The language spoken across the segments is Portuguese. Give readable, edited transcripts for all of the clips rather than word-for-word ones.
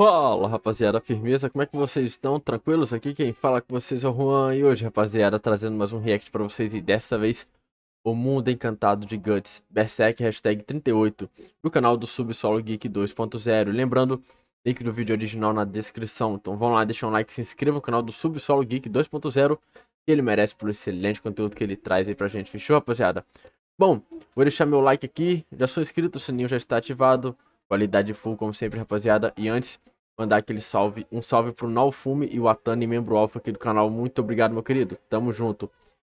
Fala, rapaziada, firmeza, como é que vocês estão? Tranquilos? Aqui quem fala com vocês é o Juan e hoje, rapaziada, trazendo mais um react pra vocês e dessa vez o Mundo Encantado de Guts, Berserk hashtag 38, do canal do Subsolo Geek 2.0. Lembrando, link do vídeo original na descrição, então vão lá, deixa um like, se inscreva no canal do Subsolo Geek 2.0, que ele merece pelo excelente conteúdo que ele traz aí pra gente, fechou, rapaziada? Bom, vou deixar meu like aqui, já sou inscrito, o sininho já está ativado. Qualidade full, como sempre, rapaziada. E antes, mandar aquele salve. Um salve pro Nalfume e o Atani, membro alfa aqui do canal. Muito obrigado, meu querido. Tamo junto.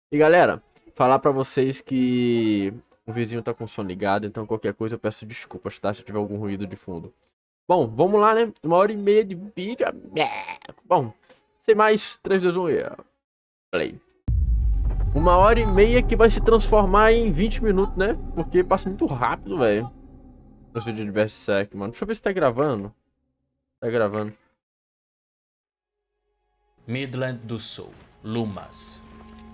E galera, falar pra vocês que o vizinho tá com o som ligado. Então qualquer coisa eu peço desculpas, tá? Se tiver algum ruído de fundo. Bom, vamos lá, né? 1h30 de vídeo. Bom, sem mais, 3, 2, 1 e... Play. 1h30 que vai se transformar em 20 minutos, né? Porque passa muito rápido, velho. Nos vídeos de Berserk, mano. Deixa eu ver se tá gravando. Tá gravando. Midland do Sul, Lumas.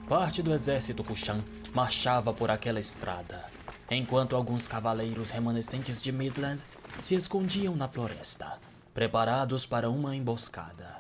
Parte do exército Kushan marchava por aquela estrada, enquanto alguns cavaleiros remanescentes de Midland se escondiam na floresta, preparados para uma emboscada.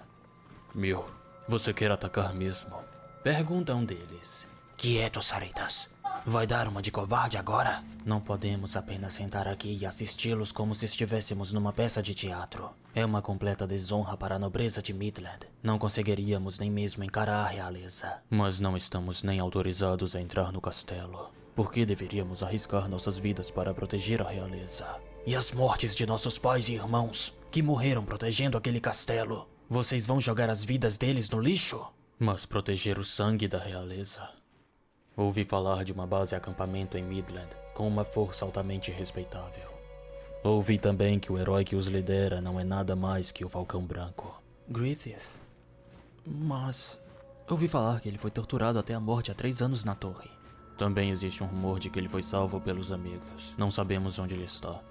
Mil, você quer atacar mesmo? Pergunta um deles. Quieto, Saritas. Vai dar uma de covarde agora? Não podemos apenas sentar aqui e assisti-los como se estivéssemos numa peça de teatro. É uma completa desonra para a nobreza de Midland. Não conseguiríamos nem mesmo encarar a realeza. Mas não estamos nem autorizados a entrar no castelo. Por que deveríamos arriscar nossas vidas para proteger a realeza? E as mortes de nossos pais e irmãos, que morreram protegendo aquele castelo? Vocês vão jogar as vidas deles no lixo? Mas proteger o sangue da realeza... Ouvi falar de uma base de acampamento em Midland, com uma força altamente respeitável. Ouvi também que o herói que os lidera não é nada mais que o Falcão Branco. Grievous? Mas... ouvi falar que ele foi torturado até a morte há 3 anos na torre. Também existe um rumor de que ele foi salvo pelos amigos. Não sabemos onde ele está.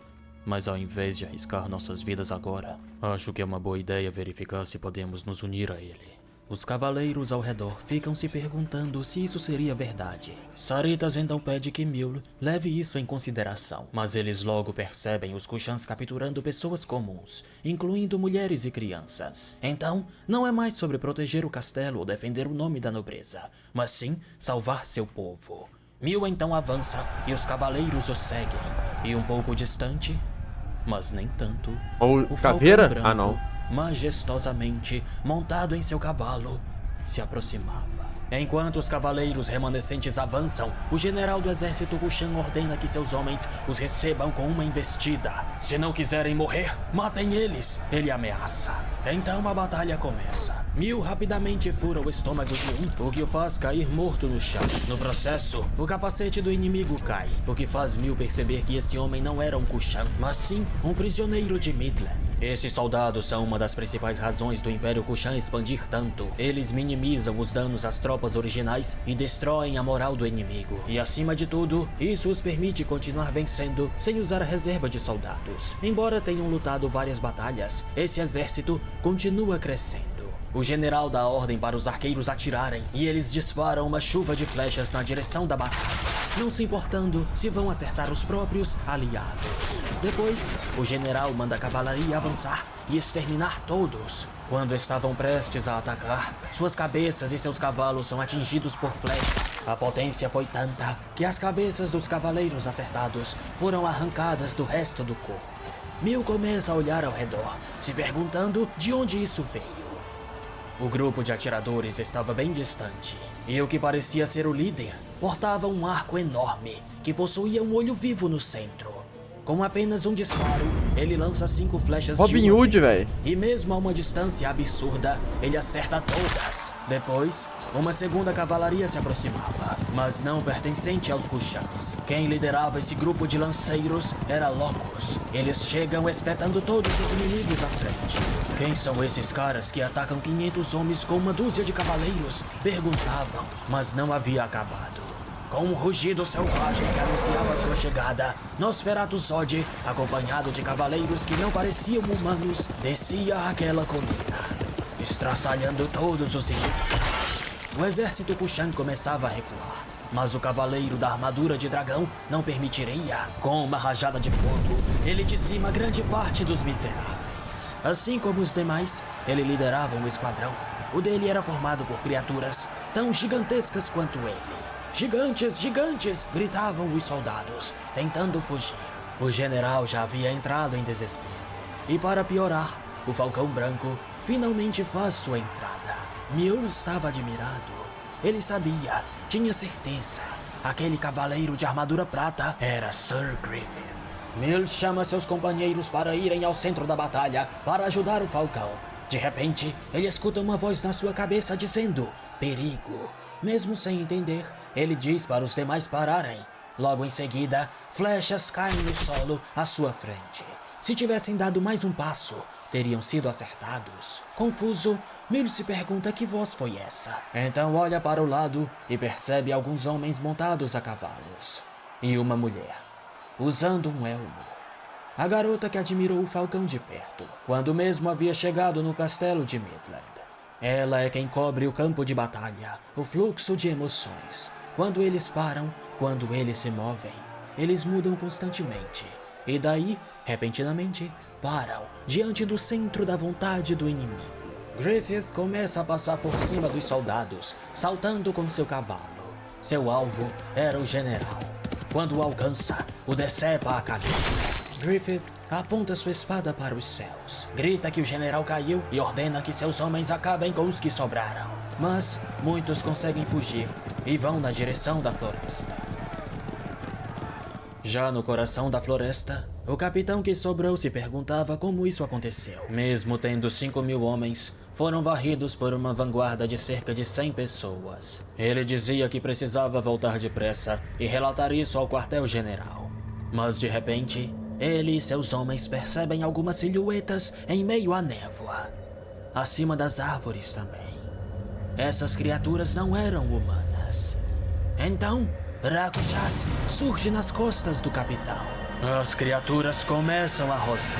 Mas ao invés de arriscar nossas vidas agora, acho que é uma boa ideia verificar se podemos nos unir a ele. Os cavaleiros ao redor ficam se perguntando se isso seria verdade. Saritas então pede que Mule leve isso em consideração, mas eles logo percebem os Kushans capturando pessoas comuns, incluindo mulheres e crianças. Então, não é mais sobre proteger o castelo ou defender o nome da nobreza, mas sim salvar seu povo. Mule então avança e os cavaleiros o seguem, e um pouco distante, mas nem tanto, O Caveira? Ah, não. Majestosamente, montado em seu cavalo, se aproximava. Enquanto os cavaleiros remanescentes avançam, o general do exército Kushan ordena que seus homens os recebam com uma investida. Se não quiserem morrer, matem eles, ele ameaça. Então a batalha começa. Mil rapidamente fura o estômago de um, o que o faz cair morto no chão. No processo, o capacete do inimigo cai, o que faz Mil perceber que esse homem não era um Kushan, mas sim um prisioneiro de Midland. Esses soldados são uma das principais razões do Império Kushan expandir tanto. Eles minimizam os danos às tropas originais e destroem a moral do inimigo. E acima de tudo, isso os permite continuar vencendo sem usar a reserva de soldados. Embora tenham lutado várias batalhas, esse exército continua crescendo. O general dá ordem para os arqueiros atirarem, e eles disparam uma chuva de flechas na direção da batalha, não se importando se vão acertar os próprios aliados. Depois, o general manda a cavalaria avançar e exterminar todos. Quando estavam prestes a atacar, suas cabeças e seus cavalos são atingidos por flechas. A potência foi tanta que as cabeças dos cavaleiros acertados foram arrancadas do resto do corpo. Mil começa a olhar ao redor, se perguntando de onde isso veio. O grupo de atiradores estava bem distante, e o que parecia ser o líder portava um arco enorme que possuía um olho vivo no centro. Com apenas um disparo, ele lança 5 flechas Robin Hood, velho. E mesmo a uma distância absurda, ele acerta todas. Depois, uma segunda cavalaria se aproximava, mas não pertencente aos Kushans. Quem liderava esse grupo de lanceiros era Locus. Eles chegam espetando todos os inimigos à frente. Quem são esses caras que atacam 500 homens com uma dúzia de cavaleiros? Perguntavam, mas não havia acabado. Com um rugido selvagem que anunciava sua chegada, Nosferatu Zod, acompanhado de cavaleiros que não pareciam humanos, descia aquela colina, estraçalhando todos os inimigos. O exército Kushan começava a recuar, mas o cavaleiro da armadura de dragão não permitiria. Com uma rajada de fogo, ele dizima grande parte dos miseráveis. Assim como os demais, ele liderava um esquadrão. O dele era formado por criaturas tão gigantescas quanto ele. Gigantes, gigantes! Gritavam os soldados, tentando fugir. O general já havia entrado em desespero. E para piorar, o Falcão Branco finalmente faz sua entrada. Mule estava admirado. Ele sabia, tinha certeza. Aquele cavaleiro de armadura prata era Sir Griffith. Mule chama seus companheiros para irem ao centro da batalha para ajudar o Falcão. De repente, ele escuta uma voz na sua cabeça dizendo: perigo. Mesmo sem entender, ele diz para os demais pararem. Logo em seguida, flechas caem no solo à sua frente. Se tivessem dado mais um passo, teriam sido acertados. Confuso, Mule se pergunta que voz foi essa. Então olha para o lado e percebe alguns homens montados a cavalos. E uma mulher, usando um elmo. A garota que admirou o Falcão de perto, quando mesmo havia chegado no castelo de Midland. Ela é quem cobre o campo de batalha, o fluxo de emoções. Quando eles param, quando eles se movem, eles mudam constantemente. E daí, repentinamente, param diante do centro da vontade do inimigo. Griffith começa a passar por cima dos soldados, saltando com seu cavalo. Seu alvo era o general. Quando o alcança, o decepa a cabeça. Griffith aponta sua espada para os céus, grita que o general caiu e ordena que seus homens acabem com os que sobraram. Mas muitos conseguem fugir e vão na direção da floresta. Já no coração da floresta, o capitão que sobrou se perguntava como isso aconteceu. Mesmo tendo 5.000 homens, foram varridos por uma vanguarda de cerca de 100 pessoas. Ele dizia que precisava voltar depressa e relatar isso ao quartel-general. Mas de repente, ele e seus homens percebem algumas silhuetas em meio à névoa. Acima das árvores também. Essas criaturas não eram humanas. Então, Rakshas surge nas costas do capitão. As criaturas começam a rosnar.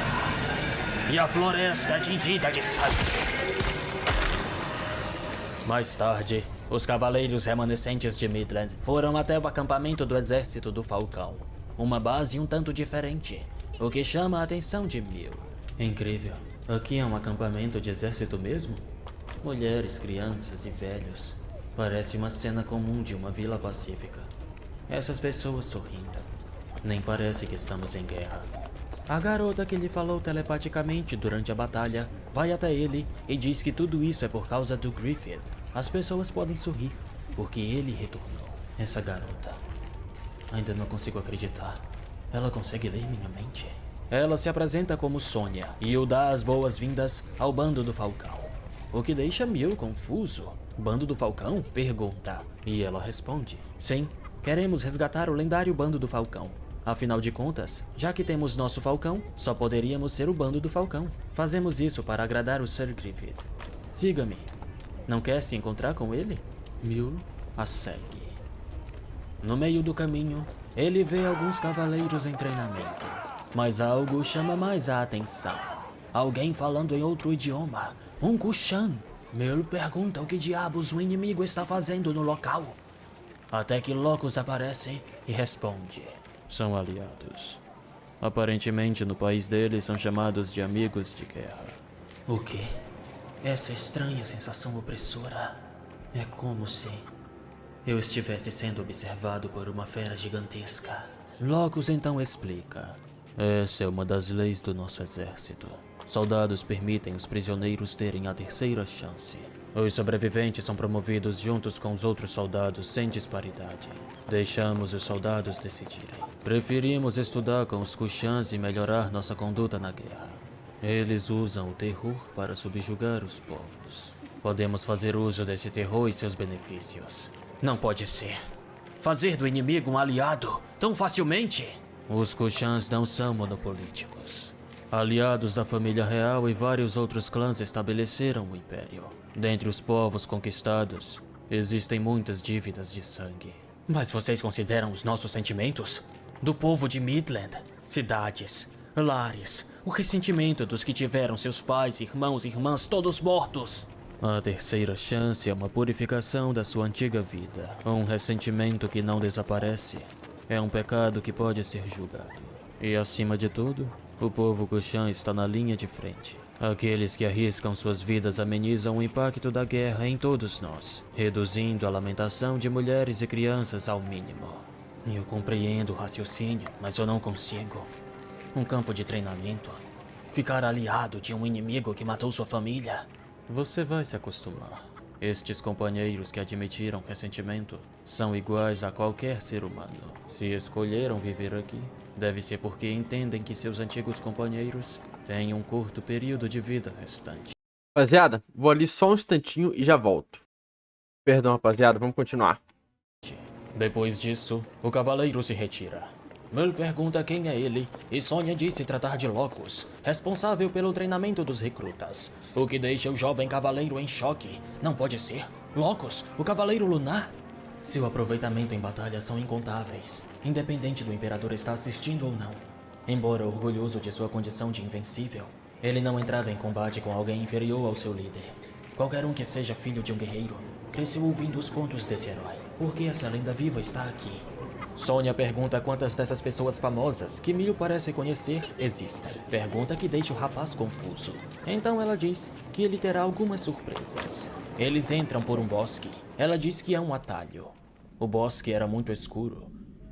E a floresta é tingida de sangue. Mais tarde, os cavaleiros remanescentes de Midland foram até o acampamento do exército do Falcão. Uma base um tanto diferente, o que chama a atenção de Mule. Incrível. Aqui é um acampamento de exército mesmo? Mulheres, crianças e velhos. Parece uma cena comum de uma vila pacífica. Essas pessoas sorrindo. Nem parece que estamos em guerra. A garota que lhe falou telepaticamente durante a batalha vai até ele e diz que tudo isso é por causa do Griffith. As pessoas podem sorrir, porque ele retornou. Essa garota. Ainda não consigo acreditar. Ela consegue ler minha mente. Ela se apresenta como Sônia e o dá as boas-vindas ao Bando do Falcão. O que deixa Mule confuso. Bando do Falcão? Pergunta. E ela responde: sim, queremos resgatar o lendário Bando do Falcão. Afinal de contas, já que temos nosso Falcão, só poderíamos ser o Bando do Falcão. Fazemos isso para agradar o Sir Griffith. Siga-me. Não quer se encontrar com ele? Mule a segue. No meio do caminho, ele vê alguns cavaleiros em treinamento. Mas algo chama mais a atenção. Alguém falando em outro idioma. Um Kushan. Mule pergunta o que diabos o inimigo está fazendo no local. Até que Locus aparece e responde: são aliados. Aparentemente no país deles são chamados de amigos de guerra. O quê? Essa estranha sensação opressora. É como se eu estivesse sendo observado por uma fera gigantesca. Locus então explica. Essa é uma das leis do nosso exército. Soldados permitem os prisioneiros terem a terceira chance. Os sobreviventes são promovidos juntos com os outros soldados sem disparidade. Deixamos os soldados decidirem. Preferimos estudar com os Kushans e melhorar nossa conduta na guerra. Eles usam o terror para subjugar os povos. Podemos fazer uso desse terror e seus benefícios. Não pode ser. Fazer do inimigo um aliado tão facilmente? Os Kushans não são monopolíticos. Aliados da família real e vários outros clãs estabeleceram o império. Dentre os povos conquistados, existem muitas dívidas de sangue. Mas vocês consideram os nossos sentimentos? Do povo de Midland, cidades, lares, o ressentimento dos que tiveram seus pais, irmãos e irmãs todos mortos. A terceira chance é uma purificação da sua antiga vida. Um ressentimento que não desaparece. É um pecado que pode ser julgado. E acima de tudo, o povo Kushan está na linha de frente. Aqueles que arriscam suas vidas amenizam o impacto da guerra em todos nós, reduzindo a lamentação de mulheres e crianças ao mínimo. Eu compreendo o raciocínio, mas eu não consigo. Um campo de treinamento? Ficar aliado de um inimigo que matou sua família? Você vai se acostumar. Estes companheiros que admitiram ressentimento são iguais a qualquer ser humano. Se escolheram viver aqui, deve ser porque entendem que seus antigos companheiros têm um curto período de vida restante. Rapaziada, vou ali só um instantinho e já volto. Perdão, rapaziada, vamos continuar. Depois disso, o cavaleiro se retira. Mel pergunta quem é ele e Sonya diz se tratar de Locus, responsável pelo treinamento dos recrutas, o que deixa o jovem cavaleiro em choque. Não pode ser. Locus, o cavaleiro lunar? Seu aproveitamento em batalhas são incontáveis, independente do imperador estar assistindo ou não. Embora orgulhoso de sua condição de invencível, ele não entrava em combate com alguém inferior ao seu líder. Qualquer um que seja filho de um guerreiro cresceu ouvindo os contos desse herói. Por que essa lenda viva está aqui? Sonya pergunta quantas dessas pessoas famosas que Mil parece conhecer existem. Pergunta que deixa o rapaz confuso. Então ela diz que ele terá algumas surpresas. Eles entram por um bosque. Ela diz que é um atalho. O bosque era muito escuro.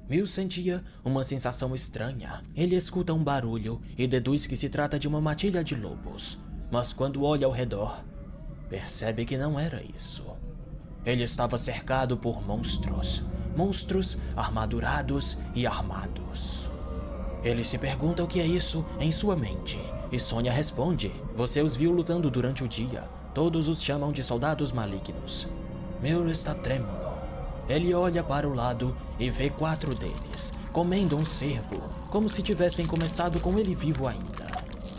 Mil sentia uma sensação estranha. Ele escuta um barulho e deduz que se trata de uma matilha de lobos. Mas quando olha ao redor, percebe que não era isso. Ele estava cercado por monstros. Monstros armadurados e armados. Ele se pergunta o que é isso em sua mente. E Sonya responde: você os viu lutando durante o dia. Todos os chamam de soldados malignos. Mil está trêmulo. Ele olha para o lado e vê 4 deles, comendo um cervo, como se tivessem começado com ele vivo ainda.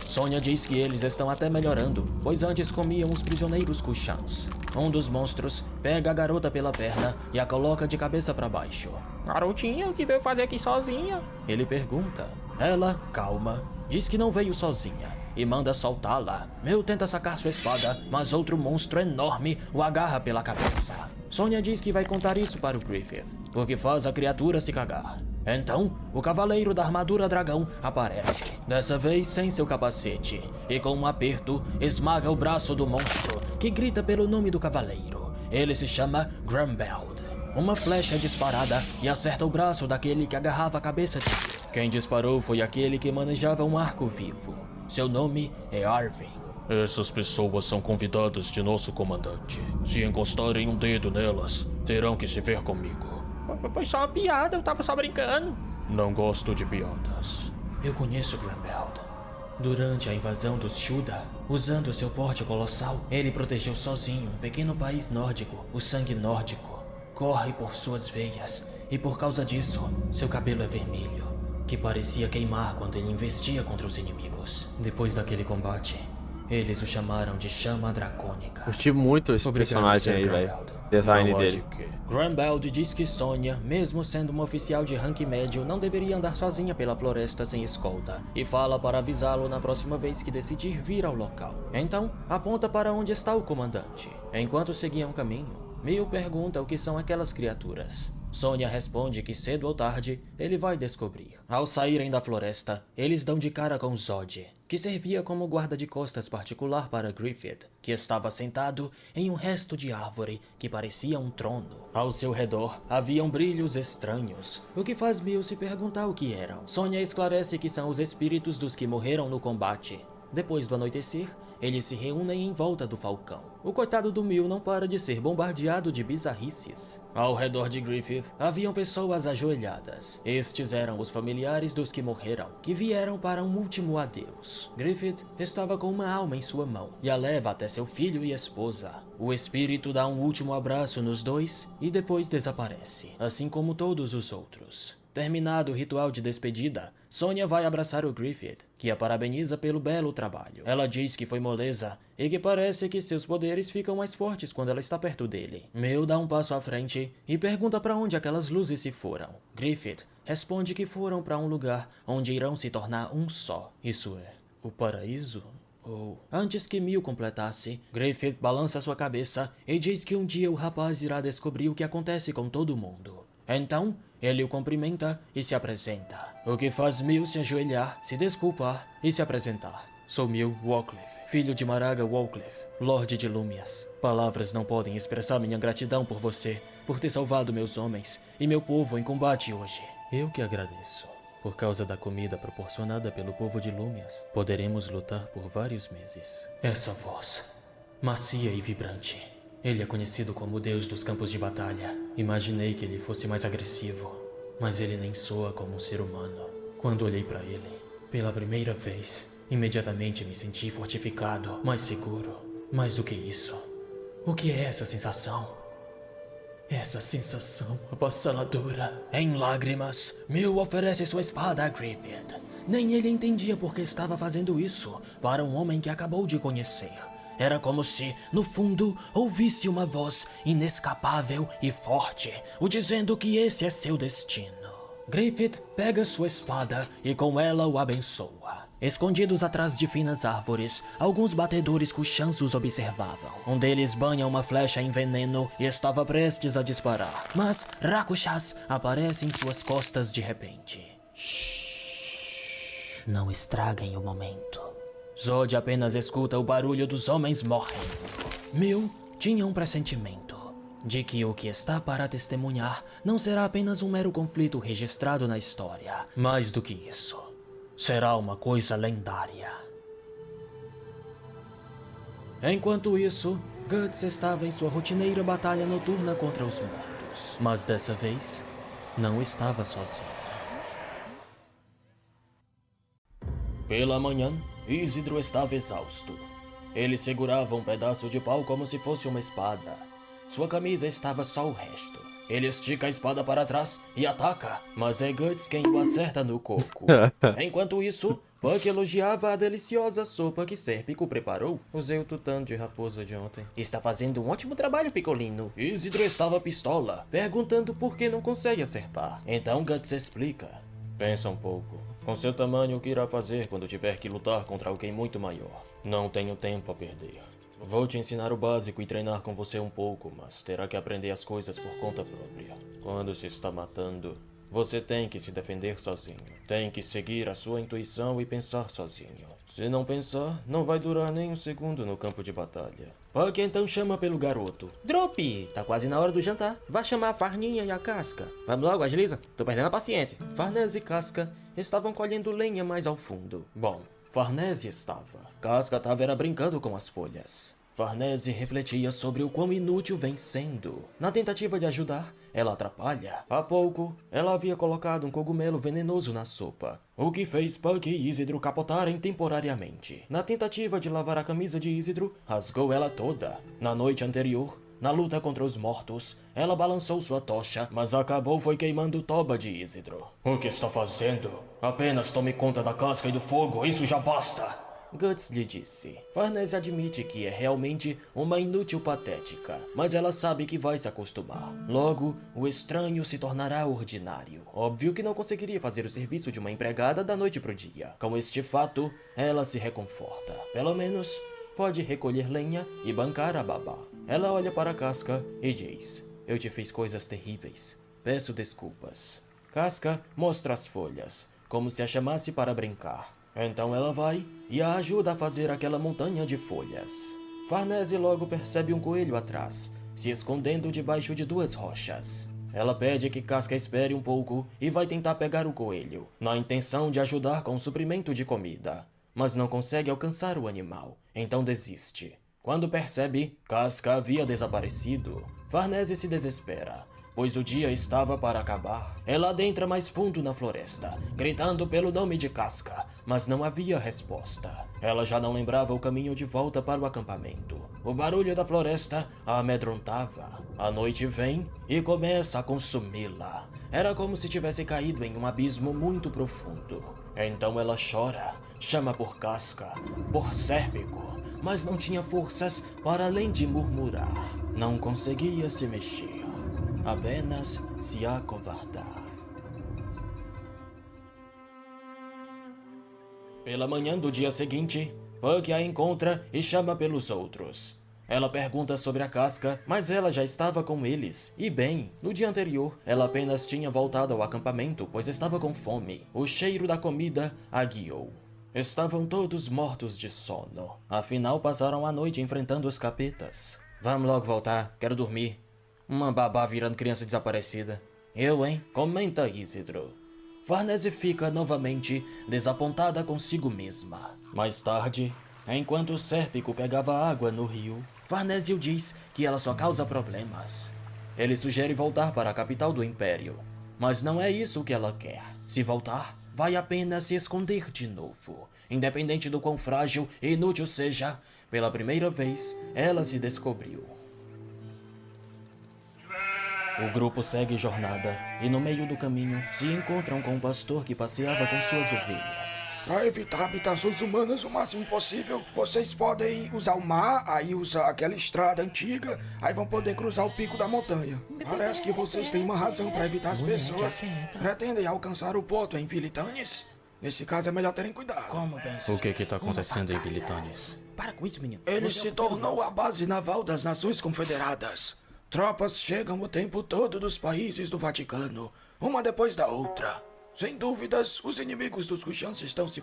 Sonya diz que eles estão até melhorando, pois antes comiam os prisioneiros Kushans. Um dos monstros pega a garota pela perna e a coloca de cabeça para baixo. Garotinha, o que veio fazer aqui sozinha? Ele pergunta. Ela, calma, diz que não veio sozinha e manda soltá-la. Mel tenta sacar sua espada, mas outro monstro enorme o agarra pela cabeça. Sonya diz que vai contar isso para o Griffith, o que faz a criatura se cagar. Então, o cavaleiro da armadura dragão aparece, dessa vez sem seu capacete, e com um aperto, esmaga o braço do monstro, que grita pelo nome do cavaleiro. Ele se chama Grumbeld. Uma flecha é disparada e acerta o braço daquele que agarrava a cabeça de Mil. Quem disparou foi aquele que manejava um arco vivo. Seu nome é Arvin. Essas pessoas são convidadas de nosso comandante. Se encostarem um dedo nelas, terão que se ver comigo. Foi só uma piada, eu tava só brincando. Não gosto de piadas. Eu conheço Grumbeld. Durante a invasão dos Shuda, usando seu porte colossal, ele protegeu sozinho um pequeno país nórdico. O sangue nórdico corre por suas veias, e por causa disso, seu cabelo é vermelho, que parecia queimar quando ele investia contra os inimigos. Depois daquele combate, eles o chamaram de Chama Dracônica. Curti muito esse personagem aí, velho. Design dele. Grumbeld diz que Sonya, mesmo sendo uma oficial de rank médio, não deveria andar sozinha pela floresta sem escolta, e fala para avisá-lo na próxima vez que decidir vir ao local. Então, aponta para onde está o comandante. Enquanto seguiam o caminho, Mil pergunta o que são aquelas criaturas. Sonya responde que cedo ou tarde ele vai descobrir. Ao saírem da floresta, eles dão de cara com Zod, que servia como guarda de costas particular para Griffith, que estava sentado em um resto de árvore que parecia um trono. Ao seu redor haviam brilhos estranhos, o que faz Mil se perguntar o que eram. Sonya esclarece que são os espíritos dos que morreram no combate. Depois do anoitecer, eles se reúnem em volta do falcão. O coitado do Mil não para de ser bombardeado de bizarrices. Ao redor de Griffith, haviam pessoas ajoelhadas. Estes eram os familiares dos que morreram, que vieram para um último adeus. Griffith estava com uma alma em sua mão e a leva até seu filho e esposa. O espírito dá um último abraço nos dois e depois desaparece, assim como todos os outros. Terminado o ritual de despedida, Sonya vai abraçar o Griffith, que a parabeniza pelo belo trabalho. Ela diz que foi moleza e que parece que seus poderes ficam mais fortes quando ela está perto dele. Mel dá um passo à frente e pergunta para onde aquelas luzes se foram. Griffith responde que foram para um lugar onde irão se tornar um só. Isso é, o paraíso? Antes que Mil completasse, Griffith balança sua cabeça e diz que um dia o rapaz irá descobrir o que acontece com todo mundo. Então, ele o cumprimenta e se apresenta, o que faz Mil se ajoelhar, se desculpar e se apresentar. Sou Mil Wycliffe, filho de Maraga Wallcliffe, Lorde de Lúmias. Palavras não podem expressar minha gratidão por você, por ter salvado meus homens e meu povo em combate hoje. Eu que agradeço. Por causa da comida proporcionada pelo povo de Lúmias, poderemos lutar por vários meses. Essa voz, macia e vibrante. Ele é conhecido como o deus dos campos de batalha. Imaginei que ele fosse mais agressivo, mas ele nem soa como um ser humano. Quando olhei para ele, pela primeira vez, imediatamente me senti fortificado, mais seguro. Mais do que isso, o que é essa sensação? Essa sensação avassaladora. Em lágrimas, Mil oferece sua espada a Griffith. Nem ele entendia por que estava fazendo isso para um homem que acabou de conhecer. Era como se, no fundo, ouvisse uma voz inescapável e forte, o dizendo que esse é seu destino. Griffith pega sua espada e com ela o abençoa. Escondidos atrás de finas árvores, alguns batedores Kushans os observavam. Um deles banha uma flecha em veneno e estava prestes a disparar. Mas Rakshas aparece em suas costas de repente. Shhh. Não estraguem o momento. Zod apenas escuta o barulho dos homens morrendo. Mil tinha um pressentimento de que o que está para testemunhar não será apenas um mero conflito registrado na história. Mais do que isso, será uma coisa lendária. Enquanto isso, Guts estava em sua rotineira batalha noturna contra os mortos. Mas dessa vez, não estava sozinho. Pela manhã, Isidro estava exausto. Ele segurava um pedaço de pau como se fosse uma espada. Sua camisa estava só o resto. Ele estica a espada para trás e ataca, mas é Guts quem o acerta no coco. Enquanto isso, Puck elogiava a deliciosa sopa que Sérpico preparou. Usei o tutano de raposa de ontem. Está fazendo um ótimo trabalho, Picolino. Isidro estava pistola, perguntando por que não consegue acertar. Então Guts explica. Pensa um pouco. Com seu tamanho, o que irá fazer quando tiver que lutar contra alguém muito maior? Não tenho tempo a perder. Vou te ensinar o básico e treinar com você um pouco, mas terá que aprender as coisas por conta própria. Quando se está matando, você tem que se defender sozinho. Tem que seguir a sua intuição e pensar sozinho. Se não pensar, não vai durar nem um segundo no campo de batalha. Puck então chama pelo garoto. Drop, tá quase na hora do jantar. Vai chamar a Farninha e a Casca. Vamos logo, agiliza. Tô perdendo a paciência. Farnese e Casca estavam colhendo lenha mais ao fundo. Bom, Farnese estava. Casca estava brincando com as folhas. Farnese refletia sobre o quão inútil vem sendo. Na tentativa de ajudar, ela atrapalha. Há pouco, ela havia colocado um cogumelo venenoso na sopa, o que fez Puck e Isidro capotarem temporariamente. Na tentativa de lavar a camisa de Isidro, rasgou ela toda. Na noite anterior, na luta contra os mortos, ela balançou sua tocha, mas acabou foi queimando o toba de Isidro. O que está fazendo? Apenas tome conta da casca e do fogo, isso já basta! Guts lhe disse. Farnese admite que é realmente uma inútil patética, mas ela sabe que vai se acostumar. Logo, o estranho se tornará ordinário. Óbvio que não conseguiria fazer o serviço de uma empregada da noite pro dia. Com este fato, ela se reconforta. Pelo menos, pode recolher lenha e bancar a babá. Ela olha para a Casca e diz: eu te fiz coisas terríveis. Peço desculpas. Casca mostra as folhas, como se a chamasse para brincar. Então ela vai e a ajuda a fazer aquela montanha de folhas. Farnese logo percebe um coelho atrás, se escondendo debaixo de duas rochas. Ela pede que Casca espere um pouco e vai tentar pegar o coelho, na intenção de ajudar com o suprimento de comida. Mas não consegue alcançar o animal, então desiste. Quando percebe, Casca havia desaparecido. Farnese se desespera, pois o dia estava para acabar. Ela adentra mais fundo na floresta, gritando pelo nome de Casca, mas não havia resposta. Ela já não lembrava o caminho de volta para o acampamento. O barulho da floresta a amedrontava. A noite vem e começa a consumi-la. Era como se tivesse caído em um abismo muito profundo. Então ela chora, chama por Casca, por Sérpico, mas não tinha forças para além de murmurar. Não conseguia se mexer. Apenas se acovardar. Pela manhã do dia seguinte, Puck a encontra e chama pelos outros. Ela pergunta sobre a Casca, mas ela já estava com eles. E bem, no dia anterior, ela apenas tinha voltado ao acampamento, pois estava com fome. O cheiro da comida a guiou. Estavam todos mortos de sono. Afinal, passaram a noite enfrentando os capetas. Vamos logo voltar, quero dormir. Uma babá virando criança desaparecida. Eu, hein? Comenta, Isidro. Farnese fica novamente desapontada consigo mesma. Mais tarde, enquanto o Sérpico pegava água no rio, Farnésio diz que ela só causa problemas. Ele sugere voltar para a capital do Império. Mas não é isso que ela quer. Se voltar, vai apenas se esconder de novo. Independente do quão frágil e inútil seja, pela primeira vez, ela se descobriu. O grupo segue jornada e no meio do caminho se encontram com um pastor que passeava com suas ovelhas. Para evitar habitações humanas o máximo possível, vocês podem usar o mar, aí usar aquela estrada antiga, aí vão poder cruzar o pico da montanha. Parece que vocês têm uma razão para evitar as pessoas. Pretendem alcançar o porto em Vilitanes? Nesse caso é melhor terem cuidado. Como pensa? O que está acontecendo em Vilitanes? Para com isso, menino. Ele se tornou a base naval das Nações Confederadas. Tropas chegam o tempo todo dos países do Vaticano, uma depois da outra. Sem dúvidas, os inimigos dos Kushans estão se...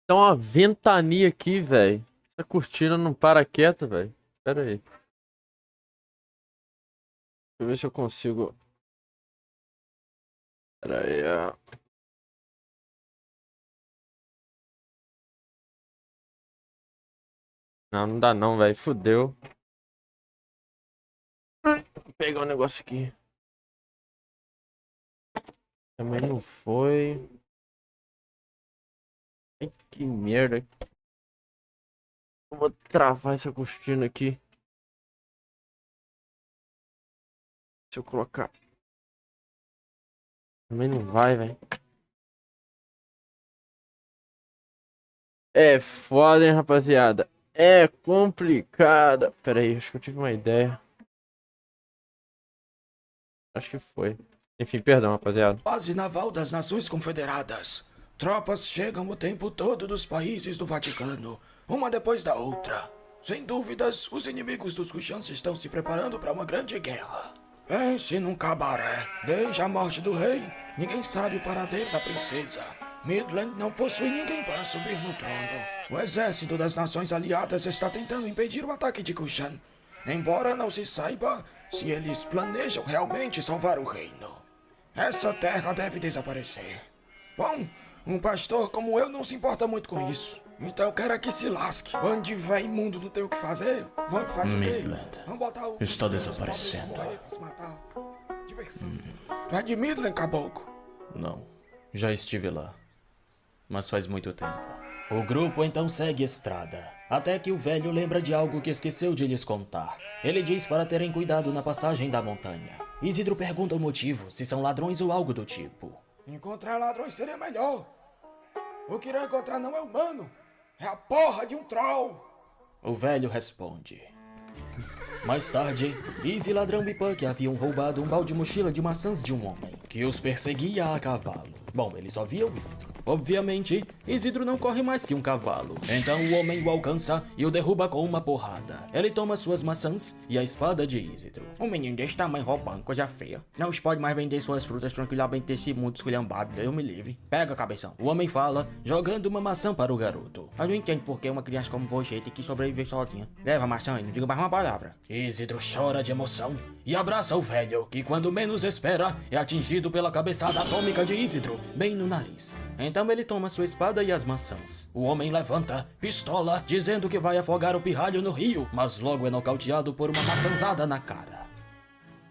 Tá uma ventania aqui, velho. Essa cortina não para quieta, velho. Pera aí. Deixa eu ver se eu consigo... Pera aí, ó. Não, não dá não, velho. Fudeu. Vou pegar um negócio aqui. Também não foi. Ai, que merda. Eu vou travar essa cortina aqui. Se eu colocar. Também não vai, velho. É foda, hein, rapaziada. É complicada. Pera aí, acho que eu tive uma ideia. Acho que foi. Enfim, perdão, rapaziada. Base naval das Nações Confederadas. Tropas chegam o tempo todo dos países do Vaticano, uma depois da outra. Sem dúvidas, os inimigos dos Kushans estão se preparando para uma grande guerra. Pense num cabaré. Desde a morte do rei, ninguém sabe o paradeiro da princesa. Midland não possui ninguém para subir no trono. O exército das Nações Aliadas está tentando impedir o ataque de Kushan, embora não se saiba se eles planejam realmente salvar o reino. Essa terra deve desaparecer. Bom, um pastor como eu não se importa muito com isso. Então quero que se lasque. Onde vem imundo não tem o que fazer, vão e faz o quê? Midland Vamos botar o... está desaparecendo. pra se matar. Diversão. Tu é de Midland, caboclo? Não, já estive lá. Mas faz muito tempo. O grupo então segue estrada, até que o velho lembra de algo que esqueceu de lhes contar. Ele diz para terem cuidado na passagem da montanha. Isidro pergunta o motivo, se são ladrões ou algo do tipo. Encontrar ladrões seria melhor. O que irão encontrar não é humano, é a porra de um troll. O velho responde. Mais tarde, Izzy, ladrão e Puck haviam roubado um balde mochila de maçãs de um homem, que os perseguia a cavalo. Bom, ele só via o Isidro. Obviamente, Isidro não corre mais que um cavalo. Então o homem o alcança e o derruba com uma porrada. Ele toma suas maçãs e a espada de Isidro. Um menino desse tamanho roubando, coisa feia. Não se pode mais vender suas frutas tranquilamente desse mundo esculhambado. Deus me livre. Pega, cabeção. O homem fala, jogando uma maçã para o garoto. Eu não entendo por que uma criança como você tem que sobreviver sozinha. Leva a maçã e não diga mais uma palavra. Isidro chora de emoção e abraça o velho, que quando menos espera, é atingido pela cabeçada atômica de Isidro, bem no nariz. Então ele toma sua espada e as maçãs. O homem levanta, pistola, dizendo que vai afogar o pirralho no rio, mas logo é nocauteado por uma maçãzada na cara.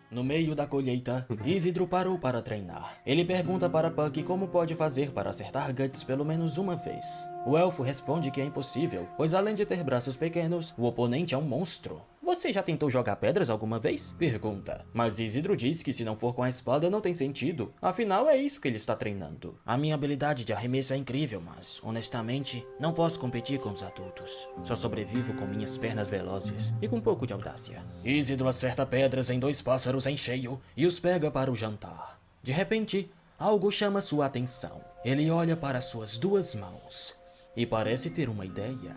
No meio da colheita, Isidro parou para treinar. Ele pergunta para Puck como pode fazer para acertar Guts pelo menos uma vez. O elfo responde que é impossível, pois além de ter braços pequenos, o oponente é um monstro. Você já tentou jogar pedras alguma vez? Pergunta. Mas Isidro diz que se não for com a espada não tem sentido. Afinal, é isso que ele está treinando. A minha habilidade de arremesso é incrível, mas, honestamente, não posso competir com os adultos. Só sobrevivo com minhas pernas velozes e com um pouco de audácia. Isidro acerta pedras em 2 pássaros em cheio e os pega para o jantar. De repente, algo chama sua atenção. Ele olha para suas 2 mãos e parece ter uma ideia.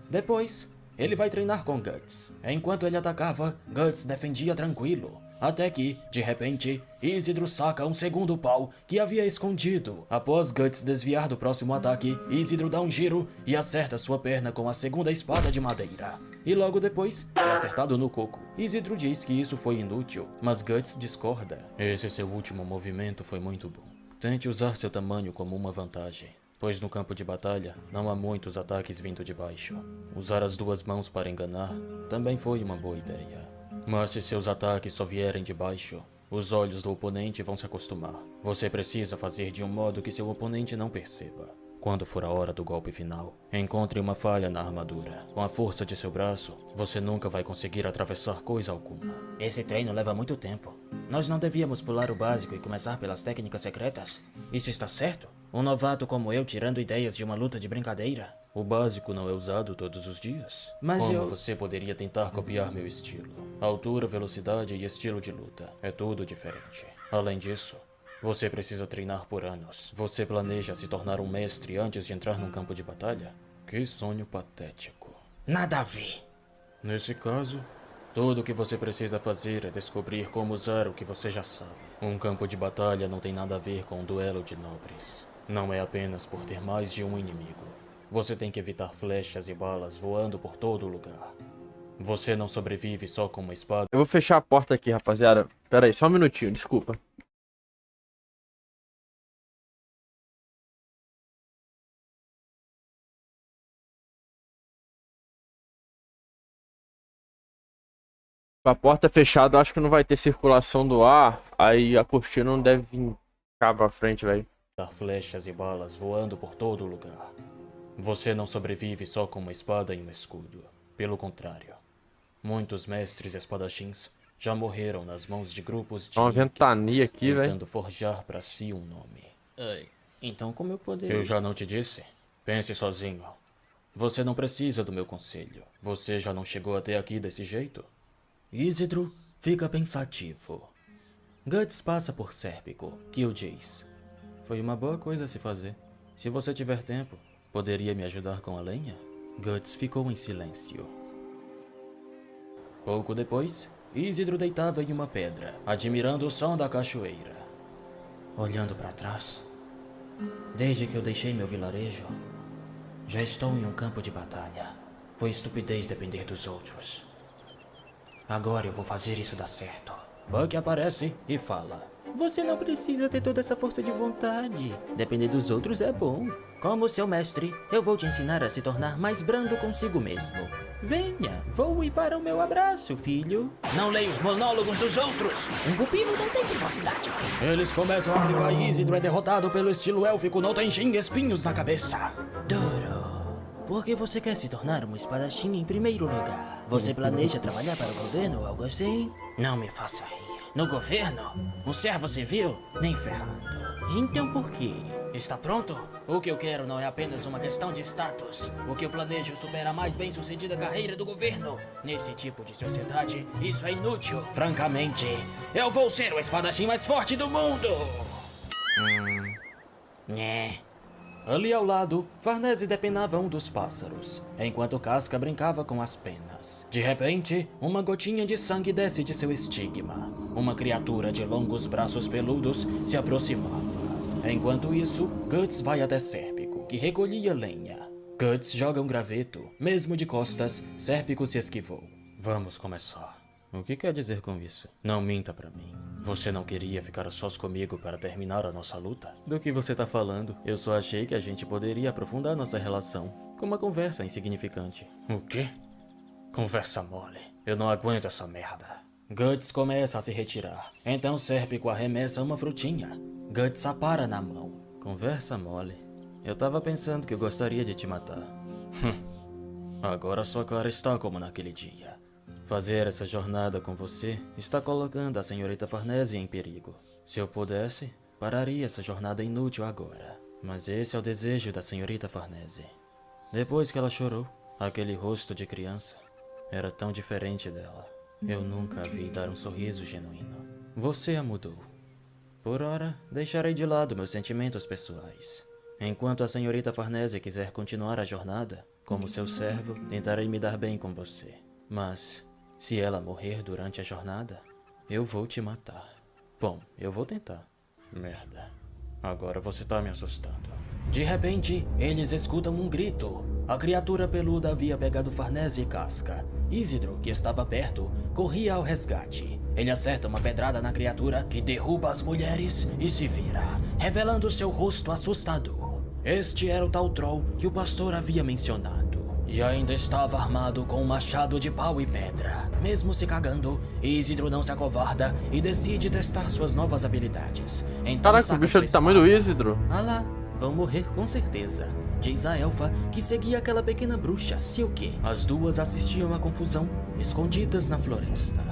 Depois, ele vai treinar com Guts. Enquanto ele atacava, Guts defendia tranquilo. Até que, de repente, Isidro saca um segundo pau que havia escondido. Após Guts desviar do próximo ataque, Isidro dá um giro e acerta sua perna com a segunda espada de madeira. E logo depois, é acertado no coco. Isidro diz que isso foi inútil, mas Guts discorda. Esse seu último movimento foi muito bom. Tente usar seu tamanho como uma vantagem, pois no campo de batalha não há muitos ataques vindo de baixo. Usar as duas mãos para enganar também foi uma boa ideia. Mas se seus ataques só vierem de baixo, os olhos do oponente vão se acostumar. Você precisa fazer de um modo que seu oponente não perceba. Quando for a hora do golpe final, encontre uma falha na armadura. Com a força de seu braço, você nunca vai conseguir atravessar coisa alguma. Esse treino leva muito tempo. Nós não devíamos pular o básico e começar pelas técnicas secretas? Isso está certo? Um novato como eu tirando ideias de uma luta de brincadeira? O básico não é usado todos os dias. Mas Como você poderia tentar copiar meu estilo? Altura, velocidade e estilo de luta. É tudo diferente. Além disso, você precisa treinar por anos. Você planeja se tornar um mestre antes de entrar num campo de batalha? Que sonho patético. Nada a ver. Nesse caso, tudo o que você precisa fazer é descobrir como usar o que você já sabe. Um campo de batalha não tem nada a ver com um duelo de nobres. Não é apenas por ter mais de um inimigo. Você tem que evitar flechas e balas voando por todo lugar. Você não sobrevive só com uma espada. Eu vou fechar a porta aqui, rapaziada. Pera aí, só um minutinho, desculpa. Com a porta fechada, eu acho que não vai ter circulação do ar. Aí a cortina não deve vir cá pra frente, velho. Dar flechas e balas voando por todo lugar. Você não sobrevive só com uma espada e um escudo. Pelo contrário, muitos mestres espadachins já morreram nas mãos de grupos de Uma ventania aqui, velho. tentando forjar para si um nome. Então como eu poderia... Eu já não te disse? Pense sozinho. Você não precisa do meu conselho. Você já não chegou até aqui desse jeito? Isidro fica pensativo. Guts passa por Sérpico, que o diz. Foi uma boa coisa a se fazer. Se você tiver tempo, poderia me ajudar com a lenha? Guts ficou em silêncio. Pouco depois, Isidro deitava em uma pedra, admirando o som da cachoeira. Olhando para trás, desde que eu deixei meu vilarejo, já estou em um campo de batalha. Foi estupidez depender dos outros. Agora eu vou fazer isso dar certo. Buck aparece e fala. Você não precisa ter toda essa força de vontade. Depender dos outros é bom. Como seu mestre, eu vou te ensinar a se tornar mais brando consigo mesmo. Venha, voe para o meu abraço, filho. Não leia os monólogos dos outros. Um pupilo não tem privacidade. Eles começam a brigar e Isidro é derrotado pelo estilo élfico no Tenshin espinhos na cabeça. Duro. Por que você quer se tornar um espadachim em primeiro lugar? Você planeja trabalhar para o governo ou algo assim? Não me faça rir. No governo? Um servo civil? Nem ferrando. Então por quê? Está pronto? O que eu quero não é apenas uma questão de status. O que eu planejo supera a mais bem-sucedida carreira do governo. Nesse tipo de sociedade, isso é inútil. Francamente, eu vou ser o espadachim mais forte do mundo! Ali ao lado, Farnese depenava um dos pássaros, enquanto Casca brincava com as penas. De repente, uma gotinha de sangue desce de seu estigma. Uma criatura de longos braços peludos se aproximava. Enquanto isso, Guts vai até Sérpico, que recolhia lenha. Guts joga um graveto. Mesmo de costas, Sérpico se esquivou. Vamos começar. O que quer dizer com isso? Não minta pra mim. Você não queria ficar a sós comigo para terminar a nossa luta? Do que você tá falando? Eu só achei que a gente poderia aprofundar nossa relação com uma conversa insignificante. O quê? Conversa mole. Eu não aguento essa merda. Guts começa a se retirar. Então Sérpico arremessa uma frutinha. Guts a para na mão. Conversa mole. Eu tava pensando que eu gostaria de te matar. Agora sua cara está como naquele dia. Fazer essa jornada com você está colocando a senhorita Farnese em perigo. Se eu pudesse, pararia essa jornada inútil agora. Mas esse é o desejo da senhorita Farnese. Depois que ela chorou, aquele rosto de criança era tão diferente dela. Eu nunca a vi dar um sorriso genuíno. Você a mudou. Por ora, deixarei de lado meus sentimentos pessoais. Enquanto a senhorita Farnese quiser continuar a jornada, como seu servo, tentarei me dar bem com você. Mas, se ela morrer durante a jornada, Eu vou te matar. Bom, eu vou tentar. Merda. Agora você tá me assustando. De repente, eles escutam um grito. A criatura peluda havia pegado Farnese e Casca. Isidro, que estava perto, corria ao resgate. Ele acerta uma pedrada na criatura, que derruba as mulheres e se vira, revelando seu rosto assustador. Este era o tal troll que o pastor havia mencionado. E ainda estava armado com um machado de pau e pedra. Mesmo se cagando, Isidro não se acovarda e decide testar suas novas habilidades. Então Caraca, o saca bicho é sua do tamanho do espada. Isidro. Ah lá, vão morrer com certeza, diz a elfa que seguia aquela pequena bruxa, Silke. As duas assistiam à confusão, escondidas na floresta.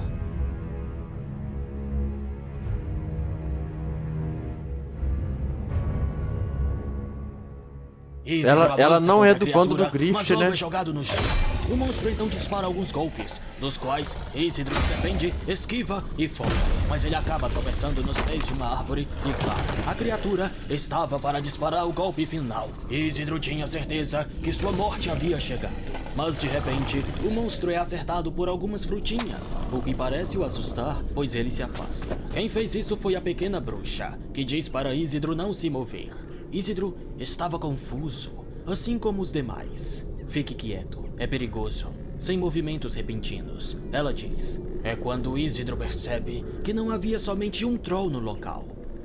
Isidro Ela avança não é contra do a bando do criatura, Grift, mas logo né? é jogado no chão. O monstro então dispara alguns golpes, dos quais Isidro se defende, esquiva e foge. Mas ele acaba tropeçando nos pés de uma árvore e, claro, a criatura estava para disparar o golpe final. Isidro tinha certeza que sua morte havia chegado. Mas de repente, o monstro é acertado por algumas frutinhas, o que parece o assustar, pois ele se afasta. Quem fez isso foi a pequena bruxa, que diz para Isidro não se mover. Isidro estava confuso, assim como os demais. Fique quieto, é perigoso, sem movimentos repentinos. Ela diz. É quando Isidro percebe que não havia somente um troll no local,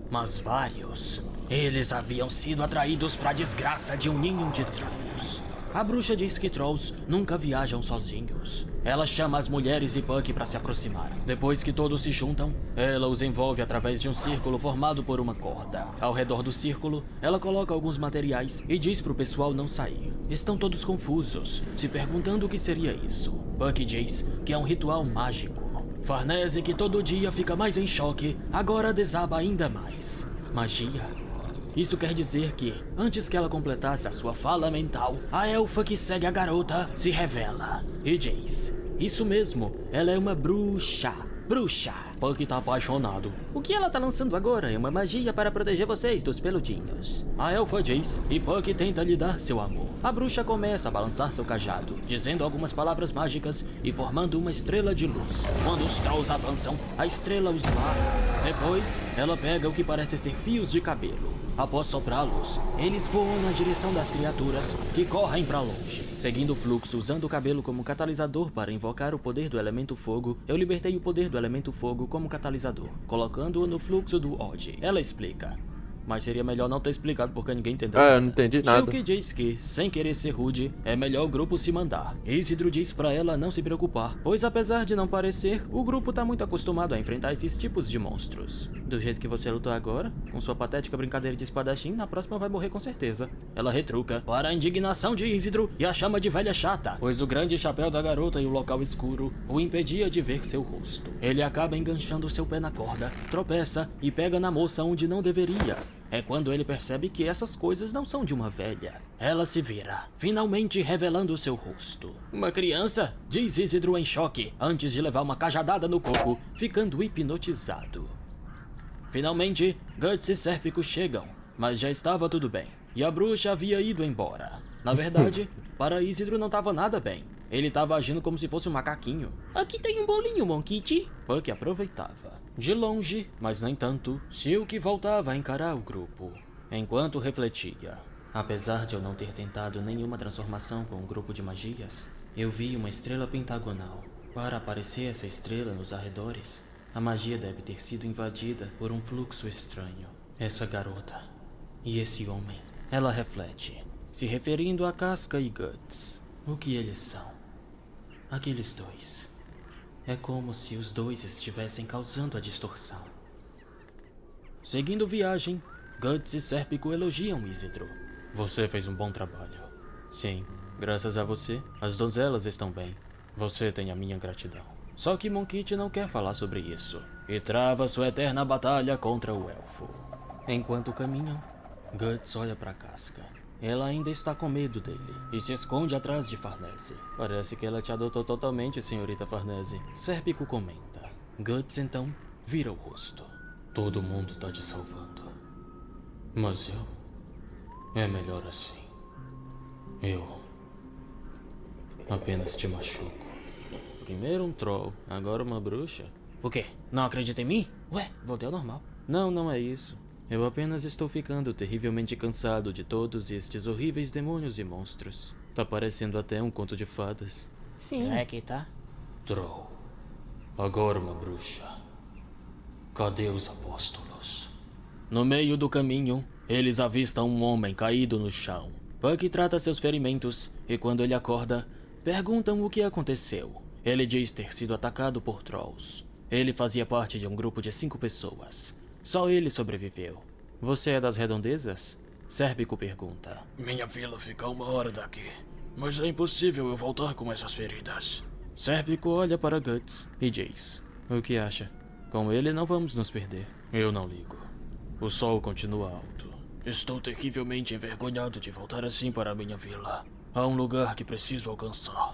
mas vários. Eles haviam sido atraídos para a desgraça de um ninho de trolls. A bruxa diz que trolls nunca viajam sozinhos. Ela chama as mulheres e Puck para se aproximar. Depois que todos se juntam, ela os envolve através de um círculo formado por uma corda. Ao redor do círculo, ela coloca alguns materiais e diz pro pessoal não sair. Estão todos confusos, se perguntando o que seria isso. Puck diz que é um ritual mágico. Farnese, que todo dia fica mais em choque, agora desaba ainda mais. Magia? Isso quer dizer que, antes que ela completasse a sua fala mental, a elfa que segue a garota se revela e diz: isso mesmo, ela é uma bruxa. Bruxa. Puck tá apaixonado. O que ela tá lançando agora é uma magia para proteger vocês dos peludinhos. A elfa diz e Puck tenta lhe dar seu amor. A bruxa começa a balançar seu cajado, dizendo algumas palavras mágicas e formando uma estrela de luz. Quando os trolls avançam, a estrela os mata. Depois, ela pega o que parece ser fios de cabelo. Após soprá-los, eles voam na direção das criaturas, que correm para longe. Seguindo o fluxo, usando o cabelo como catalisador para invocar o poder do elemento fogo, eu libertei o poder do elemento fogo como catalisador, colocando-o no fluxo do Odd. Ela explica. Mas seria melhor não ter explicado porque ninguém entendeu. Eu não entendi nada. Silke diz que, sem querer ser rude, é melhor o grupo se mandar. Isidro diz pra ela não se preocupar, pois apesar de não parecer, o grupo tá muito acostumado a enfrentar esses tipos de monstros. Do jeito que você lutou agora, com sua patética brincadeira de espadachim, na próxima vai morrer com certeza. Ela retruca, para a indignação de Isidro e a chama de velha chata, pois o grande chapéu da garota e o local escuro o impedia de ver seu rosto. Ele acaba enganchando seu pé na corda, tropeça e pega na moça onde não deveria. É quando ele percebe que essas coisas não são de uma velha. Ela se vira, finalmente revelando seu rosto. Uma criança? Diz Isidro em choque, antes de levar uma cajadada no coco, ficando hipnotizado. Finalmente, Guts e Sérpico chegam, mas já estava tudo bem, e a bruxa havia ido embora. Na verdade, para Isidro não estava nada bem. Ele estava agindo como se fosse um macaquinho. Aqui tem um bolinho, Monkit. Puck aproveitava. De longe, mas nem tanto, Silke voltava a encarar o grupo, enquanto refletia. Apesar de eu não ter tentado nenhuma transformação com um grupo de magias, eu vi uma estrela pentagonal. Para aparecer essa estrela nos arredores, a magia deve ter sido invadida por um fluxo estranho. Essa garota e esse homem. Ela reflete, se referindo a Casca e Guts. O que eles são? Aqueles dois. É como se os dois estivessem causando a distorção. Seguindo viagem, Guts e Sérpico elogiam Isidro. Você fez um bom trabalho. Sim, graças a você, as donzelas estão bem. Você tem a minha gratidão. Só que Monkit não quer falar sobre isso e trava sua eterna batalha contra o elfo. Enquanto caminham, Guts olha para Casca. Ela ainda está com medo dele e se esconde atrás de Farnese. Parece que ela te adotou totalmente, senhorita Farnese. Sérpico comenta. Guts então vira o rosto. Todo mundo tá te salvando. Mas eu... é melhor assim. Eu... apenas te machuco. Primeiro um troll, agora uma bruxa. O quê? Não acredita em mim? Ué, voltei ao normal. Não é isso. Eu apenas estou ficando terrivelmente cansado de todos estes horríveis demônios e monstros. Tá parecendo até um conto de fadas. Sim. É que tá. Troll. Agora uma bruxa. Cadê os apóstolos? No meio do caminho, eles avistam um homem caído no chão. Puck trata seus ferimentos e quando ele acorda, perguntam o que aconteceu. Ele diz ter sido atacado por trolls. Ele fazia parte de um grupo de 5 pessoas. Só ele sobreviveu. Você é das redondezas? Sérpico pergunta. Minha vila fica a 1 hora daqui, mas é impossível eu voltar com essas feridas. Sérpico olha para Guts e diz. O que acha? Com ele não vamos nos perder. Eu não ligo. O sol continua alto. Estou terrivelmente envergonhado de voltar assim para minha vila. Há um lugar que preciso alcançar.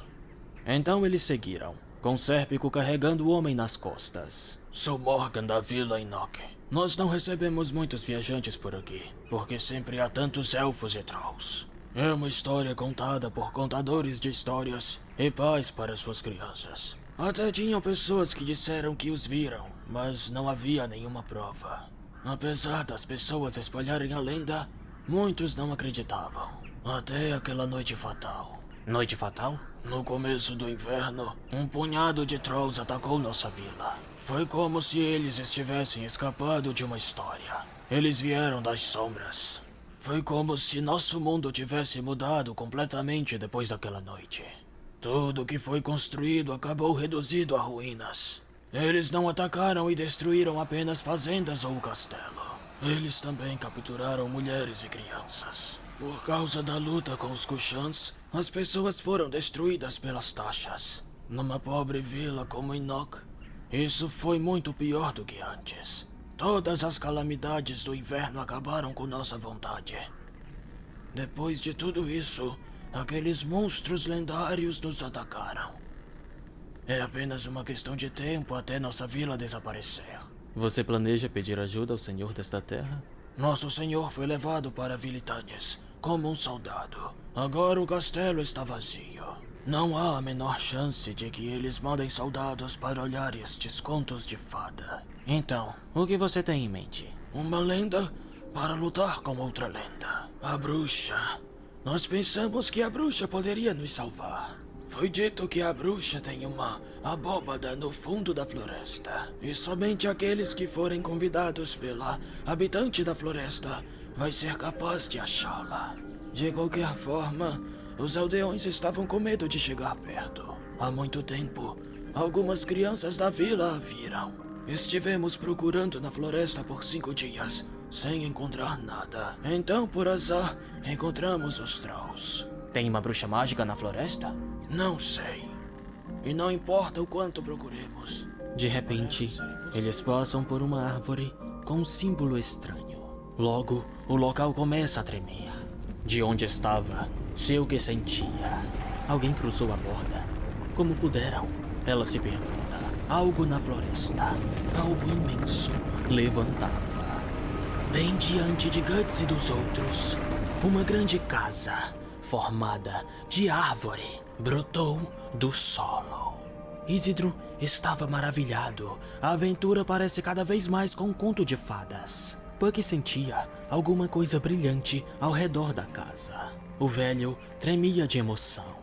Então eles seguiram, com Sérpico carregando o homem nas costas. Sou Morgan da Vila Enoch. Nós não recebemos muitos viajantes por aqui, porque sempre há tantos elfos e trolls. É uma história contada por contadores de histórias e pais para suas crianças. Até tinham pessoas que disseram que os viram, mas não havia nenhuma prova. Apesar das pessoas espalharem a lenda, muitos não acreditavam. Até aquela noite fatal. Noite fatal? No começo do inverno, um punhado de trolls atacou nossa vila. Foi como se eles estivessem escapado de uma história. Eles vieram das sombras. Foi como se nosso mundo tivesse mudado completamente depois daquela noite. Tudo que foi construído acabou reduzido a ruínas. Eles não atacaram e destruíram apenas fazendas ou castelo. Eles também capturaram mulheres e crianças. Por causa da luta com os Kushans, as pessoas foram destruídas pelas taxas. Numa pobre vila como Enoch, isso foi muito pior do que antes. Todas as calamidades do inverno acabaram com nossa vontade. Depois de tudo isso, aqueles monstros lendários nos atacaram. É apenas uma questão de tempo até nossa vila desaparecer. Você planeja pedir ajuda ao senhor desta terra? Nosso senhor foi levado para Vilitanes como um soldado. Agora o castelo está vazio. Não há a menor chance de que eles mandem soldados para olhar estes contos de fada. Então, o que você tem em mente? Uma lenda para lutar com outra lenda. A bruxa. Nós pensamos que a bruxa poderia nos salvar. Foi dito que a bruxa tem uma abóbada no fundo da floresta. E somente aqueles que forem convidados pela habitante da floresta vai ser capaz de achá-la. De qualquer forma, os aldeões estavam com medo de chegar perto. Há muito tempo, algumas crianças da vila a viram. Estivemos procurando na floresta por 5 dias, sem encontrar nada. Então, por azar, encontramos os trolls. Tem uma bruxa mágica na floresta? Não sei. E não importa o quanto procuremos. De repente, eles passam por uma árvore com um símbolo estranho. Logo, o local começa a tremer. De onde estava, sei o que sentia. Alguém cruzou a borda. Como puderam? Ela se pergunta. Algo na floresta, algo imenso, levantava. Bem diante de Guts e dos outros, uma grande casa, formada de árvore, brotou do solo. Isidro estava maravilhado. A aventura parece cada vez mais com um conto de fadas. Puck sentia alguma coisa brilhante ao redor da casa. O velho tremia de emoção.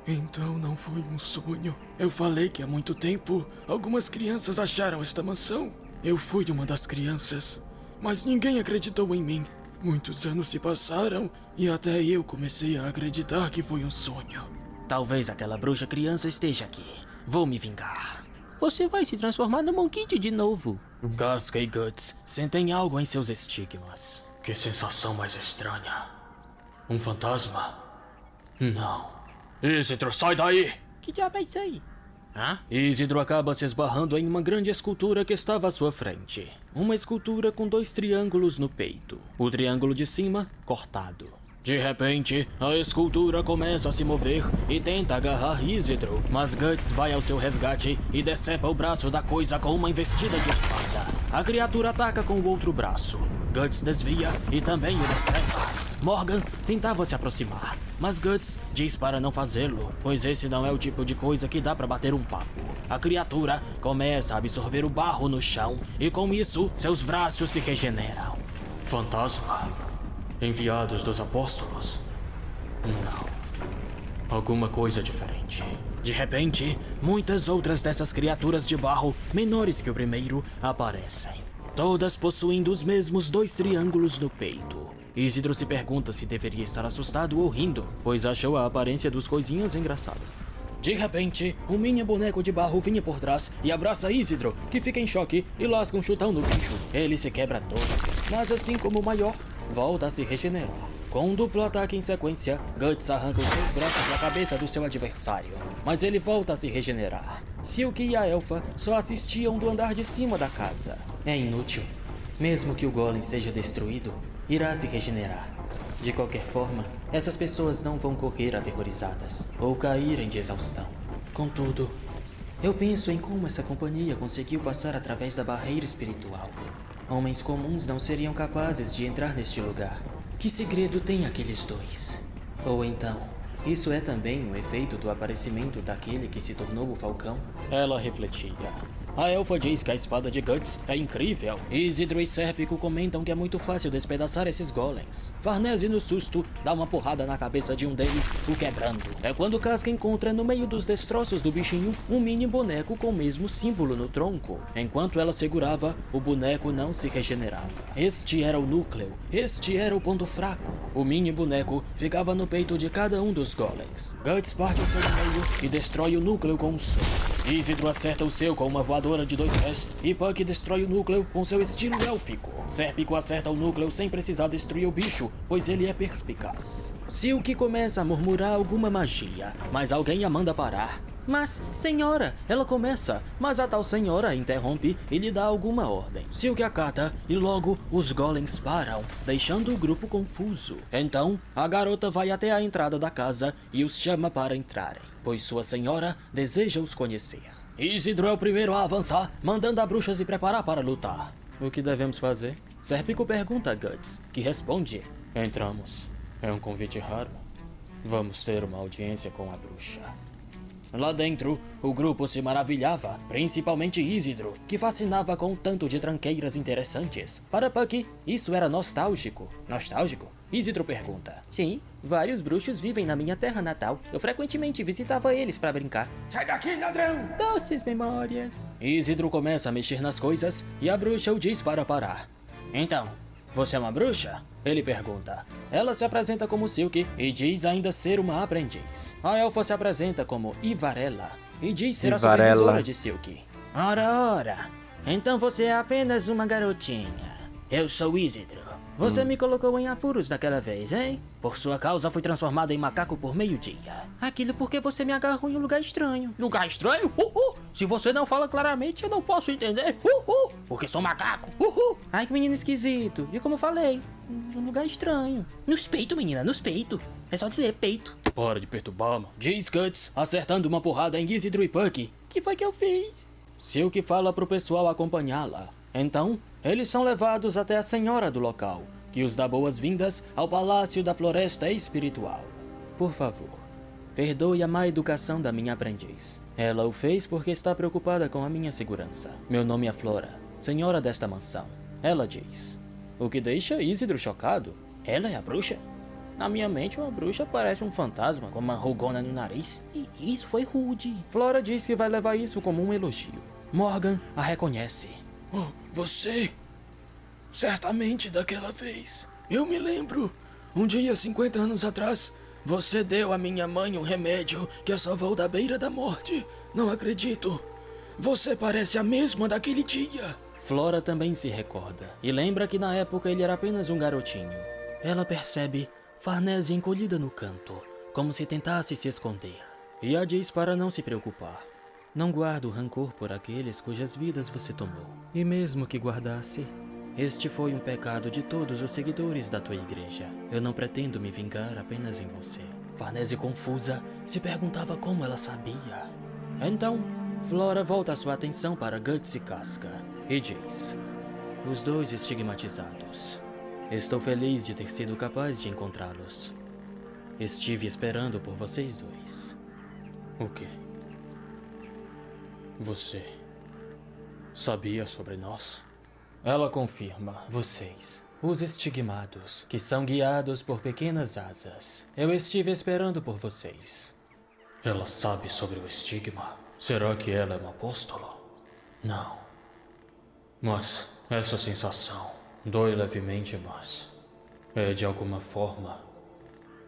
Então não foi um sonho. Eu falei que há muito tempo algumas crianças acharam esta mansão. Eu fui uma das crianças, mas ninguém acreditou em mim. Muitos anos se passaram e até eu comecei a acreditar que foi um sonho. Talvez aquela bruxa criança esteja aqui. Vou me vingar. Você vai se transformar no Monkid de novo. Casca e Guts sentem algo em seus estigmas. Que sensação mais estranha. Um fantasma? Não. Isidro, sai daí! Que diabo é isso aí? Hã? Isidro acaba se esbarrando em uma grande escultura que estava à sua frente. Uma escultura com 2 triângulos no peito. O triângulo de cima, cortado. De repente, a escultura começa a se mover e tenta agarrar Isidro, mas Guts vai ao seu resgate e decepa o braço da coisa com uma investida de espada. A criatura ataca com o outro braço. Guts desvia e também o decepa. Morgan tentava se aproximar, mas Guts diz para não fazê-lo, pois esse não é o tipo de coisa que dá pra bater um papo. a criatura começa a absorver o barro no chão e com isso seus braços se regeneram. Fantasma? Enviados dos apóstolos? Não. Alguma coisa diferente. De repente, muitas outras dessas criaturas de barro, menores que o primeiro, aparecem. Todas possuindo os mesmos 2 triângulos no peito. Isidro se pergunta se deveria estar assustado ou rindo, pois achou a aparência dos coisinhas engraçada. De repente, um mini boneco de barro vinha por trás e abraça Isidro, que fica em choque e lasca um chutão no bicho. Ele se quebra todo, mas assim como o maior, volta a se regenerar. Com um duplo ataque em sequência, Guts arranca os 2 braços da cabeça do seu adversário, mas ele volta a se regenerar. Silk e a elfa só assistiam do andar de cima da casa. É inútil. Mesmo que o golem seja destruído, irá se regenerar. De qualquer forma, essas pessoas não vão correr aterrorizadas ou caírem de exaustão. Contudo, eu penso em como essa companhia conseguiu passar através da barreira espiritual. Homens comuns não seriam capazes de entrar neste lugar. Que segredo tem aqueles 2? Ou então, isso é também um efeito do aparecimento daquele que se tornou o Falcão? Ela refletia. A elfa diz que a espada de Guts é incrível. Isidro e Sérpico comentam que é muito fácil despedaçar esses golems. Farnese, no susto, dá uma porrada na cabeça de um deles, o quebrando. É quando Casca encontra no meio dos destroços do bichinho um mini boneco com o mesmo símbolo no tronco. Enquanto ela segurava, o boneco não se regenerava. Este era o núcleo. Este era o ponto fraco. O mini boneco ficava no peito de cada um dos golems. Guts parte o seu meio e destrói o núcleo com um soco. Isidro acerta o seu com uma voadora de 2 pés e Puck destrói o núcleo com seu estilo élfico. Sérpico acerta o núcleo sem precisar destruir o bicho, pois ele é perspicaz. Silk começa a murmurar alguma magia, mas alguém a manda parar. Mas, senhora, ela começa, mas a tal senhora a interrompe e lhe dá alguma ordem. Silk acata e logo os golems param, deixando o grupo confuso. Então, a garota vai até a entrada da casa e os chama para entrarem, pois sua senhora deseja os conhecer. Isidro é o primeiro a avançar, mandando a bruxa se preparar para lutar. O que devemos fazer? Sérpico pergunta a Guts, que responde: entramos. É um convite raro. Vamos ter uma audiência com a bruxa. Lá dentro, o grupo se maravilhava, principalmente Isidro, que fascinava com um tanto de tranqueiras interessantes. Para Puck, isso era nostálgico. Nostálgico? Isidro pergunta. Sim, vários bruxos vivem na minha terra natal. Eu frequentemente visitava eles para brincar. Sai daqui, ladrão! Doces memórias. Isidro começa a mexer nas coisas e a bruxa o diz para parar. Então, você é uma bruxa? Ele pergunta. Ela se apresenta como Silk e diz ainda ser uma aprendiz. A elfa se apresenta como Ivarella e diz ser a supervisora de Silk. Ora. Então você é apenas uma garotinha. Eu sou Isidro. Você me colocou em apuros naquela vez, hein? Por sua causa fui transformado em macaco por meio-dia. Aquilo porque você me agarrou em um lugar estranho. Lugar estranho? Se você não fala claramente, eu não posso entender. Porque sou macaco. Ai, que menino esquisito. E como eu falei, um lugar estranho. Nos peitos, menina, nos peitos. É só dizer peito. Para de perturbar-me. Diz Guts, acertando uma porrada em Isidro e Puck. Que foi que eu fiz? Silk fala pro pessoal acompanhá-la. Então, eles são levados até a senhora do local, que os dá boas-vindas ao Palácio da Floresta Espiritual. Por favor, perdoe a má educação da minha aprendiz. Ela o fez porque está preocupada com a minha segurança. Meu nome é Flora, senhora desta mansão. Ela diz. O que deixa Isidro chocado. Ela é a bruxa? Na minha mente, uma bruxa parece um fantasma com uma rugona no nariz. E isso foi rude. Flora diz que vai levar isso como um elogio. Morgan a reconhece. Oh, você? Certamente daquela vez. Eu me lembro. Um dia, 50 anos atrás, você deu à minha mãe um remédio que a salvou da beira da morte. Não acredito. Você parece a mesma daquele dia. Flora também se recorda e lembra que na época ele era apenas um garotinho. Ela percebe Farnese encolhida no canto, como se tentasse se esconder, e a diz para não se preocupar. Não guardo rancor por aqueles cujas vidas você tomou. E mesmo que guardasse, este foi um pecado de todos os seguidores da tua igreja. Eu não pretendo me vingar apenas em você. Farnese, confusa, se perguntava como ela sabia. Então, Flora volta sua atenção para Guts e Casca e diz: os 2 estigmatizados. Estou feliz de ter sido capaz de encontrá-los. Estive esperando por vocês 2. O quê? Você sabia sobre nós? Ela confirma. Vocês, os estigmados, que são guiados por pequenas asas. Eu estive esperando por vocês. Ela sabe sobre o estigma? Será que ela é uma apóstola? Não. Mas essa sensação dói levemente, mas é de alguma forma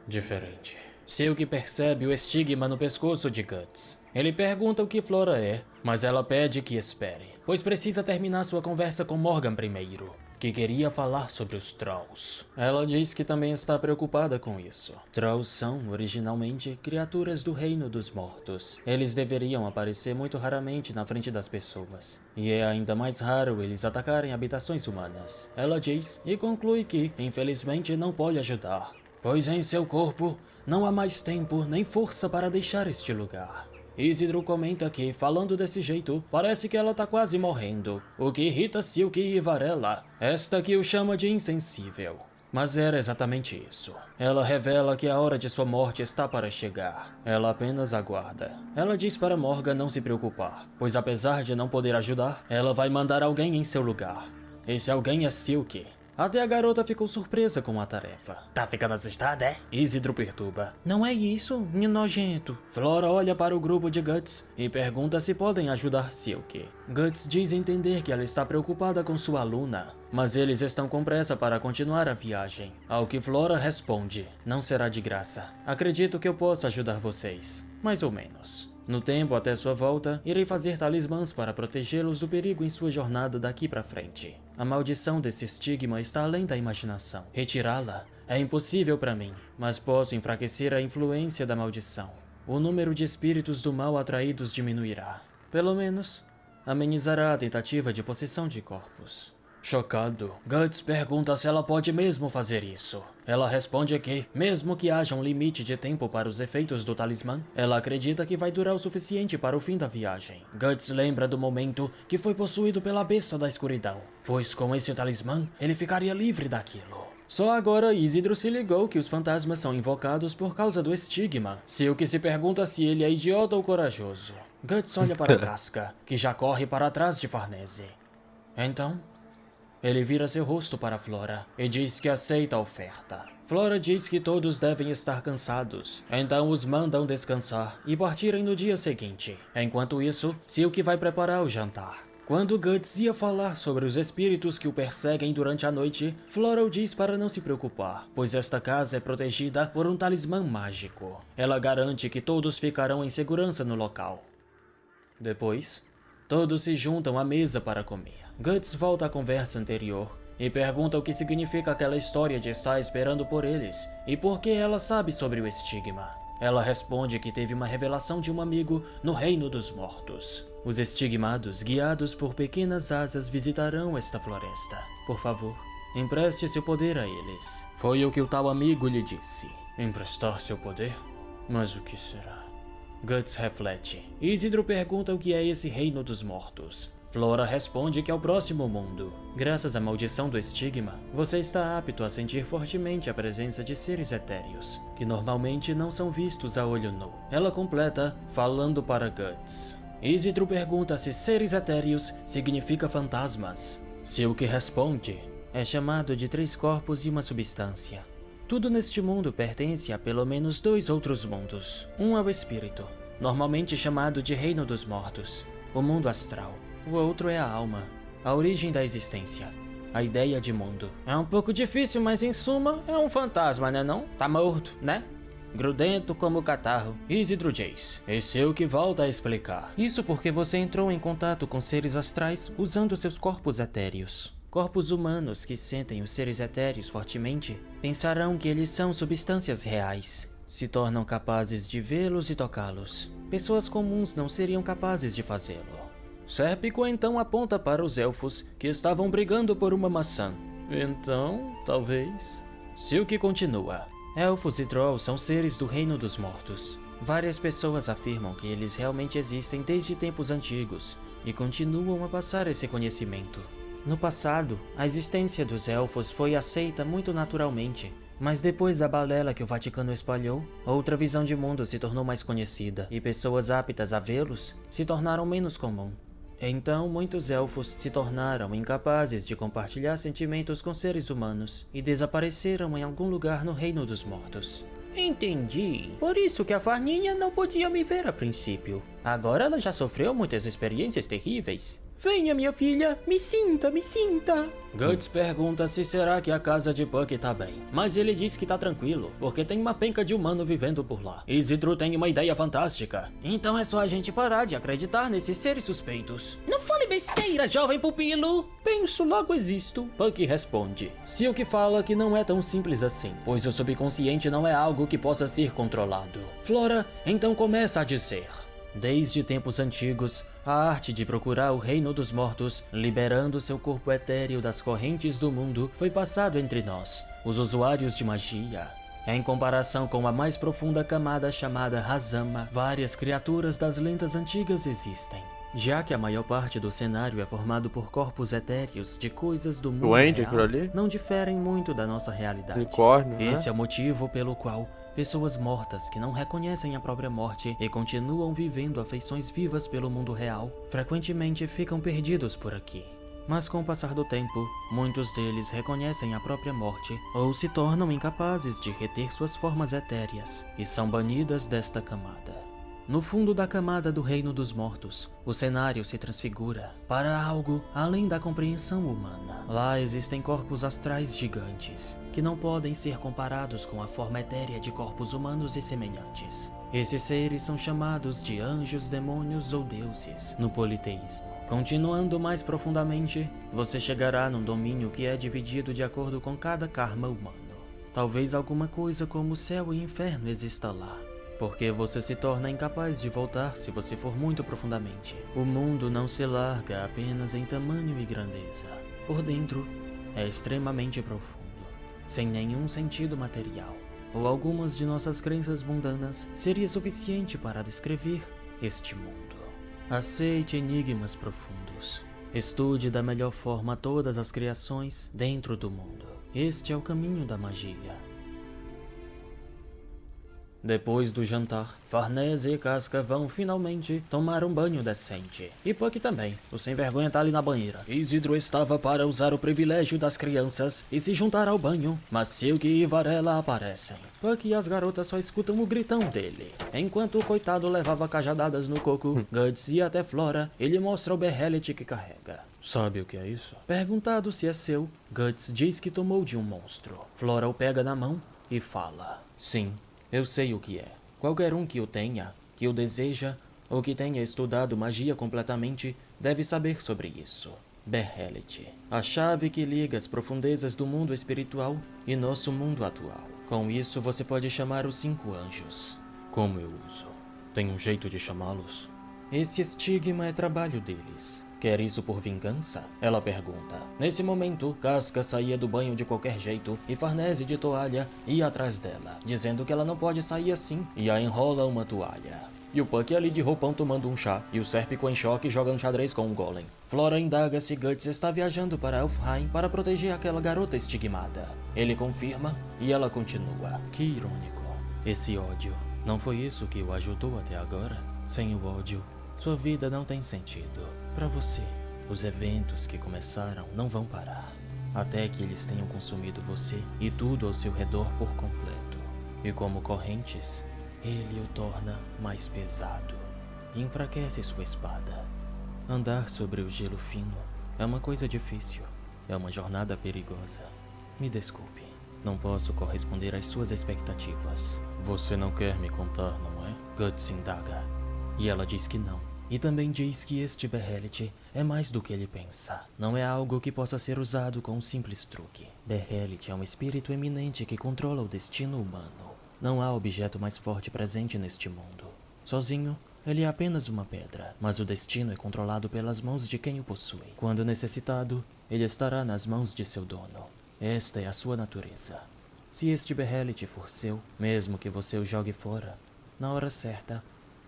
diferente. Silk percebe o estigma no pescoço de Guts. Ele pergunta o que Flora é, mas ela pede que espere, pois precisa terminar sua conversa com Morgan primeiro, que queria falar sobre os Trolls. Ela diz que também está preocupada com isso. Trolls são, originalmente, criaturas do Reino dos Mortos. Eles deveriam aparecer muito raramente na frente das pessoas, e é ainda mais raro eles atacarem habitações humanas. Ela diz e conclui que, infelizmente, não pode ajudar, pois em seu corpo não há mais tempo nem força para deixar este lugar. Isidro comenta que, falando desse jeito, parece que ela tá quase morrendo, o que irrita Silk e Varela, esta que o chama de insensível. Mas era exatamente isso. Ela revela que a hora de sua morte está para chegar. Ela apenas aguarda. Ela diz para Morgan não se preocupar, pois apesar de não poder ajudar, ela vai mandar alguém em seu lugar. Esse alguém é Silk. Até a garota ficou surpresa com a tarefa. Tá ficando assustada, é? Isidro perturba. Não é isso, menino nojento. Flora olha para o grupo de Guts e pergunta se podem ajudar Silk. Guts diz entender que ela está preocupada com sua aluna, mas eles estão com pressa para continuar a viagem. Ao que Flora responde, não será de graça. Acredito que eu possa ajudar vocês, mais ou menos. No tempo até sua volta, irei fazer talismãs para protegê-los do perigo em sua jornada daqui pra frente. A maldição desse estigma está além da imaginação. Retirá-la é impossível para mim, mas posso enfraquecer a influência da maldição. O número de espíritos do mal atraídos diminuirá. Pelo menos, amenizará a tentativa de possessão de corpos. Chocado, Guts pergunta se ela pode mesmo fazer isso. Ela responde que, mesmo que haja um limite de tempo para os efeitos do talismã, ela acredita que vai durar o suficiente para o fim da viagem. Guts lembra do momento que foi possuído pela besta da escuridão, pois com esse talismã, ele ficaria livre daquilo. Só agora Isidro se ligou que os fantasmas são invocados por causa do estigma. Silk se pergunta se ele é idiota ou corajoso. Guts olha para Casca, que já corre para trás de Farnese. Então, ele vira seu rosto para Flora e diz que aceita a oferta. Flora diz que todos devem estar cansados, então os mandam descansar e partirem no dia seguinte. Enquanto isso, Silk vai preparar o jantar. Quando Guts ia falar sobre os espíritos que o perseguem durante a noite, Flora o diz para não se preocupar, pois esta casa é protegida por um talismã mágico. Ela garante que todos ficarão em segurança no local. Depois, todos se juntam à mesa para comer. Guts volta à conversa anterior e pergunta o que significa aquela história de estar esperando por eles e por que ela sabe sobre o estigma. Ela responde que teve uma revelação de um amigo no Reino dos Mortos. Os estigmados, guiados por pequenas asas, visitarão esta floresta. Por favor, empreste seu poder a eles. Foi o que o tal amigo lhe disse. Emprestar seu poder? Mas o que será? Guts reflete. Isidro pergunta o que é esse Reino dos Mortos. Flora responde que é o próximo mundo. Graças à maldição do estigma, você está apto a sentir fortemente a presença de seres etéreos, que normalmente não são vistos a olho nu. Ela completa, falando para Guts. Isidro pergunta se seres etéreos significa fantasmas. Silk responde, é chamado de 3 corpos e uma substância. Tudo neste mundo pertence a pelo menos 2 outros mundos. Um é o espírito, normalmente chamado de Reino dos Mortos, o mundo astral. O outro é a alma, a origem da existência, a ideia de mundo. É um pouco difícil, mas em suma, é um fantasma, né não? Tá morto, né? Grudento como o catarro. Isidro diz. Esse é o que volta a explicar. Isso porque você entrou em contato com seres astrais usando seus corpos etéreos. Corpos humanos que sentem os seres etéreos fortemente pensarão que eles são substâncias reais. Se tornam capazes de vê-los e tocá-los. Pessoas comuns não seriam capazes de fazê-lo. Sérpico então aponta para os elfos que estavam brigando por uma maçã. Então, talvez... Silk continua. Elfos e Trolls são seres do Reino dos Mortos. Várias pessoas afirmam que eles realmente existem desde tempos antigos e continuam a passar esse conhecimento. No passado, a existência dos elfos foi aceita muito naturalmente, Mas depois da balela que o Vaticano espalhou, outra visão de mundo se tornou mais conhecida, e pessoas aptas a vê-los se tornaram menos comum. Então, muitos elfos se tornaram incapazes de compartilhar sentimentos com seres humanos e desapareceram em algum lugar no Reino dos Mortos. Entendi. Por isso que a Farninha não podia me ver a princípio. Agora ela já sofreu muitas experiências terríveis. Venha, minha filha, me sinta, me sinta. Guts pergunta se será que a casa de Puck tá bem, mas ele diz que tá tranquilo, porque tem uma penca de humano vivendo por lá. Isidro tem uma ideia fantástica. Então é só a gente parar de acreditar nesses seres suspeitos. Não fale besteira, jovem pupilo! Penso, logo existo. Puck responde. Silk fala que não é tão simples assim, pois o subconsciente não é algo que possa ser controlado. Flora então começa a dizer... Desde tempos antigos, a arte de procurar o reino dos mortos, liberando seu corpo etéreo das correntes do mundo, foi passado entre nós, os usuários de magia. Em comparação com a mais profunda camada chamada Hazama, várias criaturas das lendas antigas existem. Já que a maior parte do cenário é formado por corpos etéreos de coisas do mundo Duende, real, aquilo ali? não diferem muito da nossa realidade. Unicórnio, né? Esse é o motivo pelo qual pessoas mortas que não reconhecem a própria morte e continuam vivendo afeições vivas pelo mundo real, frequentemente ficam perdidos por aqui. Mas com o passar do tempo, muitos deles reconhecem a própria morte ou se tornam incapazes de reter suas formas etéreas e são banidas desta camada. No fundo da camada do Reino dos Mortos, o cenário se transfigura para algo além da compreensão humana. Lá existem corpos astrais gigantes, que não podem ser comparados com a forma etérea de corpos humanos e semelhantes. Esses seres são chamados de anjos, demônios ou deuses no politeísmo. Continuando mais profundamente, você chegará num domínio que é dividido de acordo com cada karma humano. Talvez alguma coisa como o céu e o inferno exista lá. Porque você se torna incapaz de voltar se você for muito profundamente. O mundo não se larga apenas em tamanho e grandeza. Por dentro, é extremamente profundo, sem nenhum sentido material. Ou algumas de nossas crenças mundanas seria suficiente para descrever este mundo. Aceite enigmas profundos. Estude da melhor forma todas as criações dentro do mundo. Este é o caminho da magia. Depois do jantar, Farnese e Casca vão finalmente tomar um banho decente. E Puck também, o sem vergonha tá ali na banheira. Isidro estava para usar o privilégio das crianças e se juntar ao banho, mas Silk e Varela aparecem. Puck e as garotas só escutam o gritão dele. Enquanto o coitado levava cajadadas no coco, Guts ia até Flora, ele mostra o berrelete que carrega. Sabe o que é isso? Perguntado se é seu, Guts diz que tomou de um monstro. Flora o pega na mão e fala: sim. Eu sei o que é. Qualquer um que o tenha, que o deseja, ou que tenha estudado magia completamente, deve saber sobre isso. Berrelete. A chave que liga as profundezas do mundo espiritual e nosso mundo atual. Com isso, você pode chamar os 5 anjos. Como eu uso? Tem um jeito de chamá-los? Esse estigma é trabalho deles. Quer isso por vingança? Ela pergunta. Nesse momento, Casca saía do banho de qualquer jeito e Farnese de toalha ia atrás dela, dizendo que ela não pode sair assim, e a enrola uma toalha. E o Puck ali de roupão tomando um chá, e o Sérpico em choque jogando xadrez com um golem. Flora indaga se Guts está viajando para Elfheim para proteger aquela garota estigmada. Ele confirma e ela continua. Que irônico. Esse ódio. Não foi isso que o ajudou até agora? Sem o ódio, sua vida não tem sentido. Para você, os eventos que começaram não vão parar, até que eles tenham consumido você e tudo ao seu redor por completo. E como correntes, ele o torna mais pesado e enfraquece sua espada. Andar sobre o gelo fino é uma coisa difícil, é uma jornada perigosa. Me desculpe, não posso corresponder às suas expectativas. Você não quer me contar, não é? Guts indaga, e ela diz que não. E também diz que este berrelete é mais do que ele pensa. Não é algo que possa ser usado com um simples truque. Berrelete é um espírito eminente que controla o destino humano. Não há objeto mais forte presente neste mundo. Sozinho, ele é apenas uma pedra, mas o destino é controlado pelas mãos de quem o possui. Quando necessitado, ele estará nas mãos de seu dono. Esta é a sua natureza. Se este berrelete for seu, mesmo que você o jogue fora, na hora certa,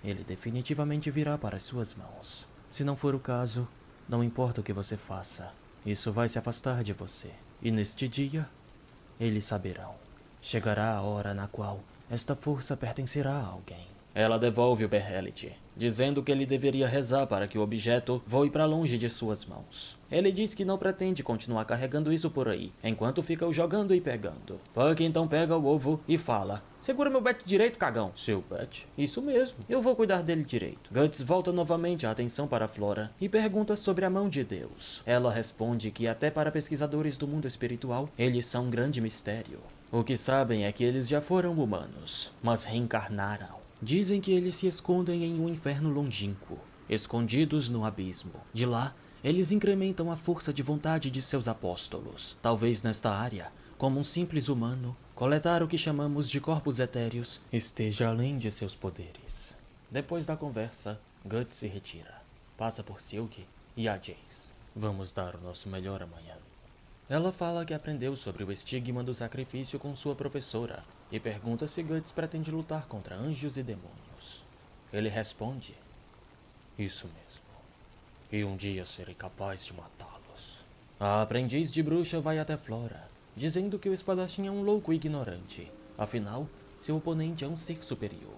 ele definitivamente virá para as suas mãos. Se não for o caso, não importa o que você faça, isso vai se afastar de você. E neste dia, eles saberão. Chegará a hora na qual esta força pertencerá a alguém. Ela devolve o Behelit, dizendo que ele deveria rezar para que o objeto voe para longe de suas mãos. Ele diz que não pretende continuar carregando isso por aí, enquanto fica o jogando e pegando. Puck então pega o ovo e fala: segura meu bet direito, cagão. Seu bet? Isso mesmo, eu vou cuidar dele direito. Guts volta novamente a atenção para Flora e pergunta sobre a mão de Deus. Ela responde que até para pesquisadores do mundo espiritual, eles são um grande mistério. O que sabem é que eles já foram humanos, mas reencarnaram. Dizem que eles se escondem em um inferno longínquo, escondidos no abismo. De lá, eles incrementam a força de vontade de seus apóstolos. Talvez nesta área, como um simples humano, coletar o que chamamos de corpos etéreos esteja além de seus poderes. Depois da conversa, Guts se retira. Passa por Silk e a Jace. Vamos dar o nosso melhor amanhã. Ela fala que aprendeu sobre o estigma do sacrifício com sua professora e pergunta se Guts pretende lutar contra anjos e demônios. Ele responde: isso mesmo. E um dia serei capaz de matá-los. A aprendiz de bruxa vai até Flora, dizendo que o espadachim é um louco ignorante. Afinal, seu oponente é um ser superior.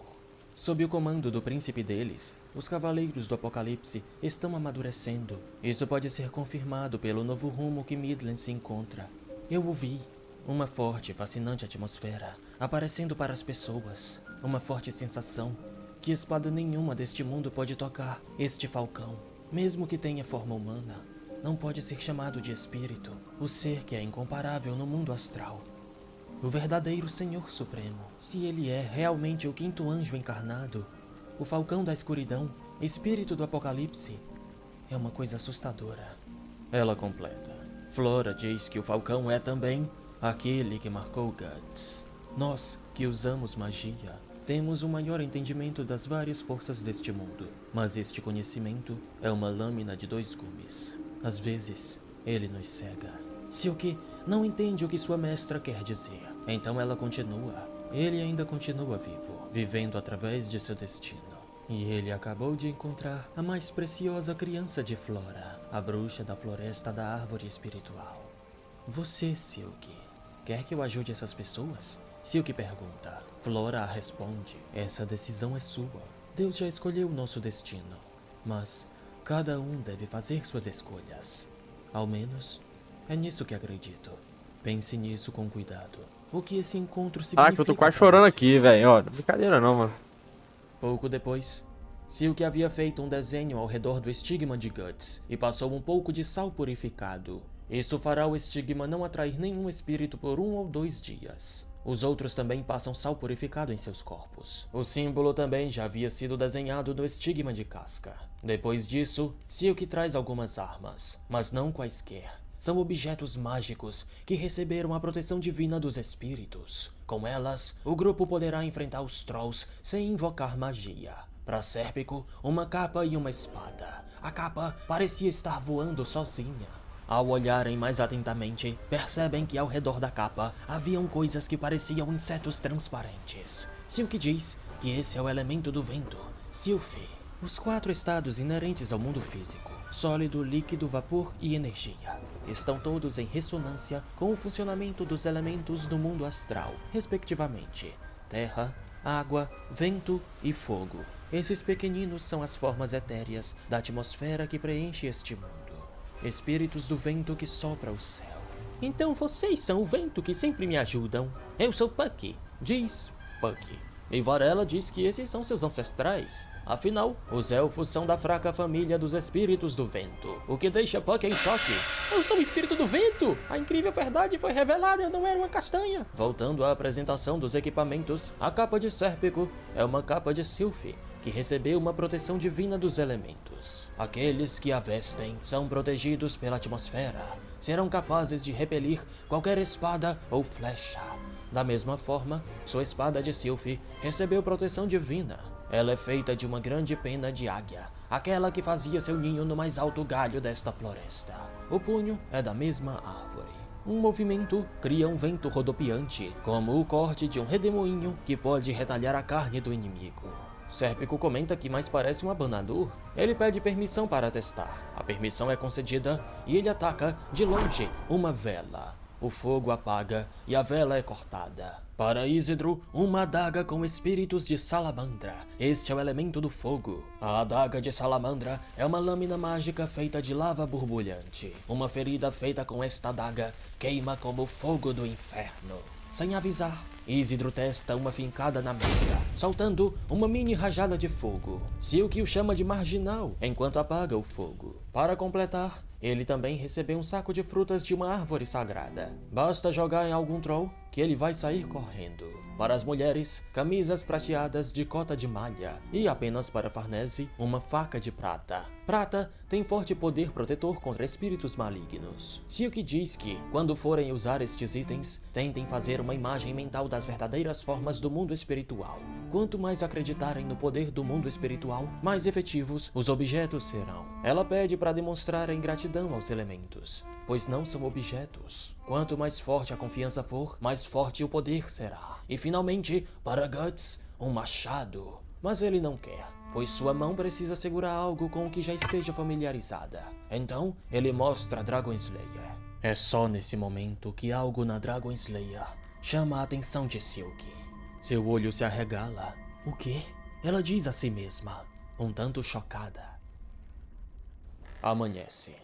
Sob o comando do príncipe deles, os Cavaleiros do Apocalipse estão amadurecendo. Isso pode ser confirmado pelo novo rumo que Midland se encontra. Eu o vi. Uma forte e fascinante atmosfera aparecendo para as pessoas. Uma forte sensação que espada nenhuma deste mundo pode tocar. Este falcão, mesmo que tenha forma humana, não pode ser chamado de espírito. O ser que é incomparável no mundo astral. O verdadeiro Senhor Supremo. Se ele é realmente o quinto anjo encarnado, o falcão da escuridão, espírito do apocalipse, é uma coisa assustadora. Ela completa. Flora diz que o falcão é também aquele que marcou Guts. Nós, que usamos magia, temos um maior entendimento das várias forças deste mundo, mas este conhecimento é uma lâmina de 2 gumes. Às vezes, ele nos cega. Silk não entende o que sua mestra quer dizer. Então ela continua. Ele ainda continua vivo, vivendo através de seu destino. E ele acabou de encontrar a mais preciosa criança de Flora, a bruxa da floresta da árvore espiritual. Você, Silk, quer que eu ajude essas pessoas? Silk pergunta. Flora responde: essa decisão é sua. Deus já escolheu o nosso destino. Mas cada um deve fazer suas escolhas. Ao menos, é nisso que acredito. Pense nisso com cuidado. O que esse encontro significa? Ah, que eu tô quase chorando aqui, velho. Ó, brincadeira não, mano. Pouco depois, Silk havia feito um desenho ao redor do estigma de Guts e passou um pouco de sal purificado. Isso fará o estigma não atrair nenhum espírito por 1 ou 2 dias. Os outros também passam sal purificado em seus corpos. O símbolo também já havia sido desenhado no estigma de casca. Depois disso, Silk traz algumas armas, mas não quaisquer. São objetos mágicos que receberam a proteção divina dos espíritos. Com elas, o grupo poderá enfrentar os Trolls sem invocar magia. Para Sérpico, uma capa e uma espada. A capa parecia estar voando sozinha. Ao olharem mais atentamente, percebem que ao redor da capa haviam coisas que pareciam insetos transparentes. Silk diz que esse é o elemento do vento, Sylph. Os 4 estados inerentes ao mundo físico, sólido, líquido, vapor e energia, estão todos em ressonância com o funcionamento dos elementos do mundo astral, respectivamente: terra, água, vento e fogo. Esses pequeninos são as formas etéreas da atmosfera que preenche este mundo. Espíritos do vento que sopra o céu. Então vocês são o vento que sempre me ajudam. Eu sou Puck, diz Puck. E Varela diz que esses são seus ancestrais. Afinal, os elfos são da fraca família dos espíritos do vento, o que deixa Puck em choque. Eu sou o espírito do vento! A incrível verdade foi revelada, eu não era uma castanha. Voltando à apresentação dos equipamentos, a capa de Sérpico é uma capa de Sylph, que recebeu uma proteção divina dos elementos. Aqueles que a vestem são protegidos pela atmosfera, serão capazes de repelir qualquer espada ou flecha. Da mesma forma, sua espada de Sylph recebeu proteção divina. Ela é feita de uma grande pena de águia, aquela que fazia seu ninho no mais alto galho desta floresta. O punho é da mesma árvore. Um movimento cria um vento rodopiante, como o corte de um redemoinho que pode retalhar a carne do inimigo. Sérpico comenta que mais parece um abanador. Ele pede permissão para testar. A permissão é concedida e ele ataca, de longe, uma vela. o fogo apaga e a vela é cortada. Para Isidro, uma adaga com espíritos de salamandra. Este é o elemento do fogo. A adaga de salamandra é uma lâmina mágica feita de lava borbulhante. Uma ferida feita com esta adaga queima como o fogo do inferno. Sem avisar, Isidro testa uma fincada na mesa, soltando uma mini rajada de fogo. Silk o chama de marginal, enquanto apaga o fogo. Para completar, ele também recebeu um saco de frutas de uma árvore sagrada. Basta jogar em algum troll que ele vai sair correndo. Para as mulheres, camisas prateadas de cota de malha. E apenas para Farnese, uma faca de prata. Prata tem forte poder protetor contra espíritos malignos. Silk diz que, quando forem usar estes itens, tentem fazer uma imagem mental das verdadeiras formas do mundo espiritual. Quanto mais acreditarem no poder do mundo espiritual, mais efetivos os objetos serão. Ela pede para demonstrarem gratidão aos elementos, pois não são objetos. Quanto mais forte a confiança for, mais forte o poder será. E finalmente, para Guts, um machado. Mas ele não quer, pois sua mão precisa segurar algo com o que já esteja familiarizada. Então, ele mostra a Dragon Slayer. É só nesse momento que algo na Dragon Slayer chama a atenção de Silk. Seu olho se arregala. O quê? Ela diz a si mesma, um tanto chocada. Amanhece.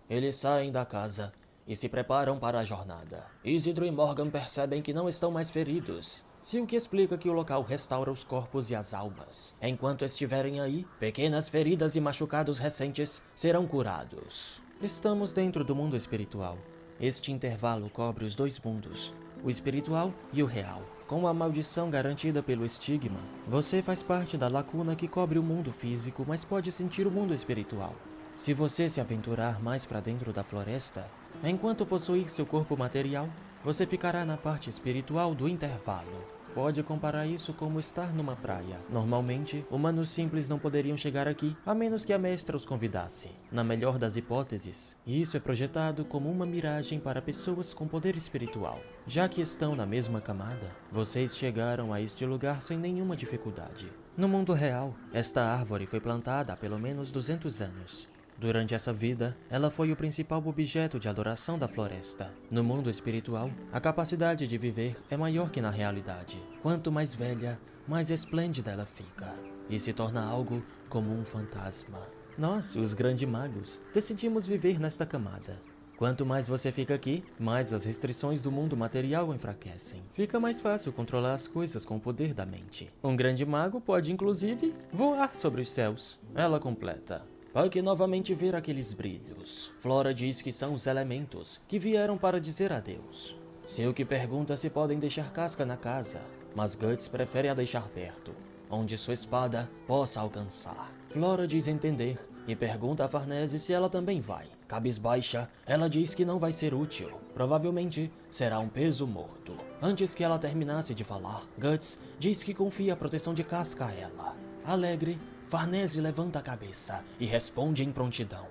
Eles saem da casa e se preparam para a jornada. Isidro e Morgan percebem que não estão mais feridos. Silk explica que o local restaura os corpos e as almas. Enquanto estiverem aí, pequenas feridas e machucados recentes serão curados. Estamos dentro do mundo espiritual. Este intervalo cobre os dois mundos, o espiritual e o real. Com a maldição garantida pelo estigma, você faz parte da lacuna que cobre o mundo físico, mas pode sentir o mundo espiritual. Se você se aventurar mais para dentro da floresta, enquanto possuir seu corpo material, você ficará na parte espiritual do intervalo. Pode comparar isso como estar numa praia. Normalmente, humanos simples não poderiam chegar aqui, a menos que a mestra os convidasse. Na melhor das hipóteses, isso é projetado como uma miragem para pessoas com poder espiritual. Já que estão na mesma camada, vocês chegaram a este lugar sem nenhuma dificuldade. No mundo real, esta árvore foi plantada há pelo menos 200 anos. Durante essa vida, ela foi o principal objeto de adoração da floresta. No mundo espiritual, a capacidade de viver é maior que na realidade. Quanto mais velha, mais esplêndida ela fica, e se torna algo como um fantasma. Nós, os grandes magos, decidimos viver nesta camada. Quanto mais você fica aqui, mais as restrições do mundo material enfraquecem. Fica mais fácil controlar as coisas com o poder da mente. Um grande mago pode, inclusive, voar sobre os céus. Ela completa. Puck novamente vê aqueles brilhos. Flora diz que são os elementos que vieram para dizer adeus. Silk pergunta se podem deixar casca na casa, mas Guts prefere a deixar perto, onde sua espada possa alcançar. Flora diz entender e pergunta a Farnese se ela também vai. Cabisbaixa, ela diz que não vai ser útil. Provavelmente será um peso morto. Antes que ela terminasse de falar, Guts diz que confia a proteção de casca a ela. Alegre, Farnese levanta a cabeça e responde em prontidão.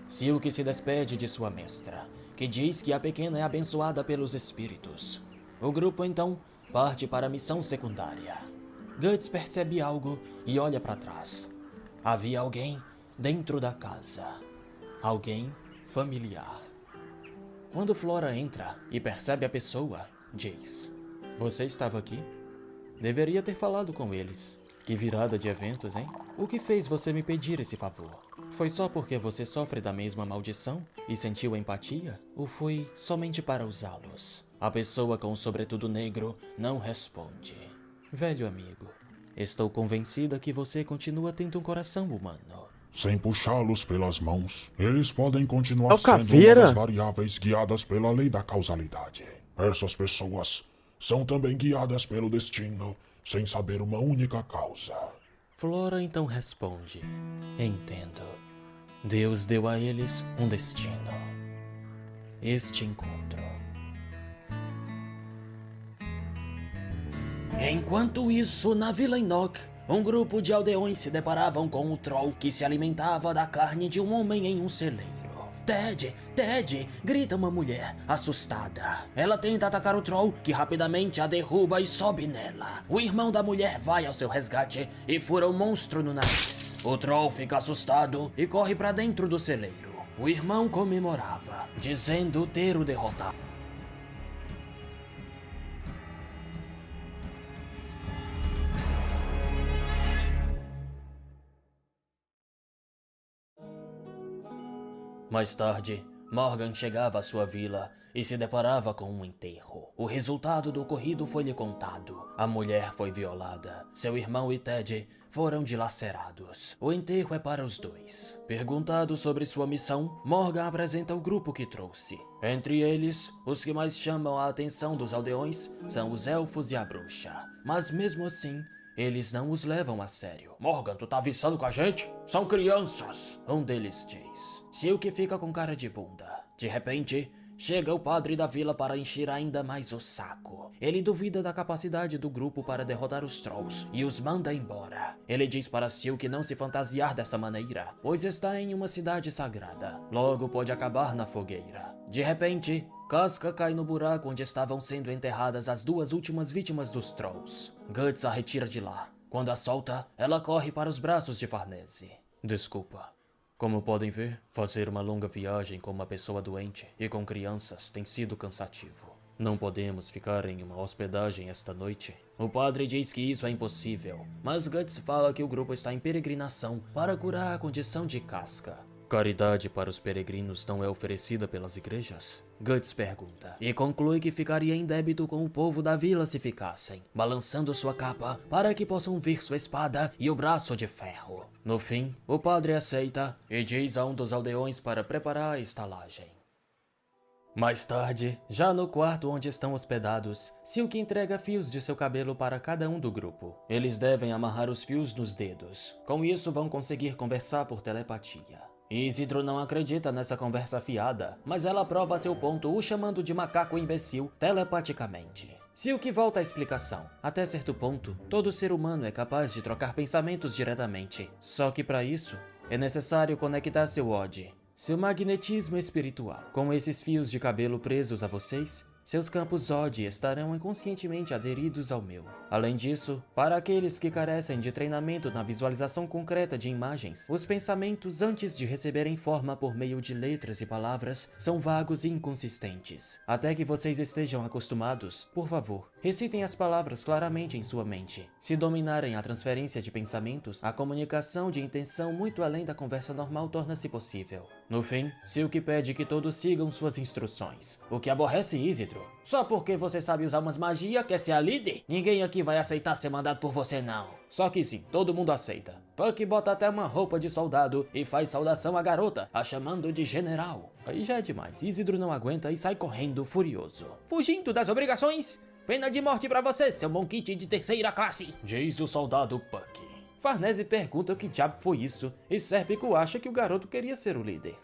Silk se despede de sua mestra, que diz que a pequena é abençoada pelos espíritos. O grupo então parte para a missão secundária. Guts percebe algo e olha para trás. Havia alguém dentro da casa. Alguém familiar. Quando Flora entra e percebe a pessoa, diz: "Você estava aqui? Deveria ter falado com eles." Que virada de eventos, hein? O que fez você me pedir esse favor? Foi só porque você sofre da mesma maldição e sentiu empatia? Ou foi somente para usá-los? A pessoa com o sobretudo negro não responde. Velho amigo, estou convencida que você continua tendo um coração humano. Sem puxá-los pelas mãos, eles podem continuar É o sendo uma Caveira? das variáveis guiadas pela lei da causalidade. Essas pessoas são também guiadas pelo destino, sem saber uma única causa. Flora então responde: Entendo. Deus deu a eles um destino. Este encontro. Enquanto isso, na Vila Enoch, um grupo de aldeões se deparavam com o troll que se alimentava da carne de um homem em um celeiro. Ted! Ted! Grita uma mulher, assustada. Ela tenta atacar o troll, que rapidamente a derruba e sobe nela. O irmão da mulher vai ao seu resgate e fura o monstro no nariz. O troll fica assustado e corre para dentro do celeiro. O irmão comemorava, dizendo ter o derrotado. Mais tarde, Morgan chegava à sua vila e se deparava com um enterro. O resultado do ocorrido foi-lhe contado. A mulher foi violada. Seu irmão e Ted foram dilacerados. O enterro é para os dois. Perguntado sobre sua missão, Morgan apresenta o grupo que trouxe. Entre eles, os que mais chamam a atenção dos aldeões são os elfos e a bruxa. Mas mesmo assim, eles não os levam a sério. Morgan, tu tá avisando com a gente? São crianças! Um deles diz. Silk fica com cara de bunda. De repente, chega o padre da vila para encher ainda mais o saco. Ele duvida da capacidade do grupo para derrotar os Trolls e os manda embora. Ele diz para Silk não se fantasiar dessa maneira, pois está em uma cidade sagrada. Logo pode acabar na fogueira. De repente, Casca cai no buraco onde estavam sendo enterradas as duas últimas vítimas dos Trolls. Guts a retira de lá. Quando a solta, ela corre para os braços de Farnese. Desculpa. Como podem ver, fazer uma longa viagem com uma pessoa doente e com crianças tem sido cansativo. Não podemos ficar em uma hospedagem esta noite. O padre diz que isso é impossível, mas Guts fala que o grupo está em peregrinação para curar a condição de Casca. Caridade para os peregrinos não é oferecida pelas igrejas? Guts pergunta, e conclui que ficaria em débito com o povo da vila se ficassem, balançando sua capa para que possam ver sua espada e o braço de ferro. No fim, o padre aceita e diz a um dos aldeões para preparar a estalagem. Mais tarde, já no quarto onde estão hospedados, Silk entrega fios de seu cabelo para cada um do grupo. Eles devem amarrar os fios nos dedos. Com isso, vão conseguir conversar por telepatia. Isidro não acredita nessa conversa fiada, mas ela prova seu ponto o chamando de macaco imbecil telepaticamente. Silk volta à explicação. Até certo ponto, todo ser humano é capaz de trocar pensamentos diretamente. Só que para isso, é necessário conectar seu Odd, seu magnetismo espiritual. Com esses fios de cabelo presos a vocês, seus campos Odd estarão inconscientemente aderidos ao meu. Além disso, para aqueles que carecem de treinamento na visualização concreta de imagens, os pensamentos antes de receberem forma por meio de letras e palavras são vagos e inconsistentes. Até que vocês estejam acostumados, por favor, recitem as palavras claramente em sua mente. Se dominarem a transferência de pensamentos, a comunicação de intenção muito além da conversa normal torna-se possível. No fim, Silk pede que todos sigam suas instruções, o que aborrece Isidro. Só porque você sabe usar umas magias quer ser a líder? Ninguém aqui vai aceitar ser mandado por você não. Só que sim, todo mundo aceita. Puck bota até uma roupa de soldado e faz saudação à garota, a chamando de general. Aí já é demais, Isidro não aguenta e sai correndo furioso. Fugindo das obrigações? Pena de morte pra você, seu monquite de terceira classe, diz o soldado Puck. Farnese pergunta o que diabo foi isso e Sérpico acha que o garoto queria ser o líder.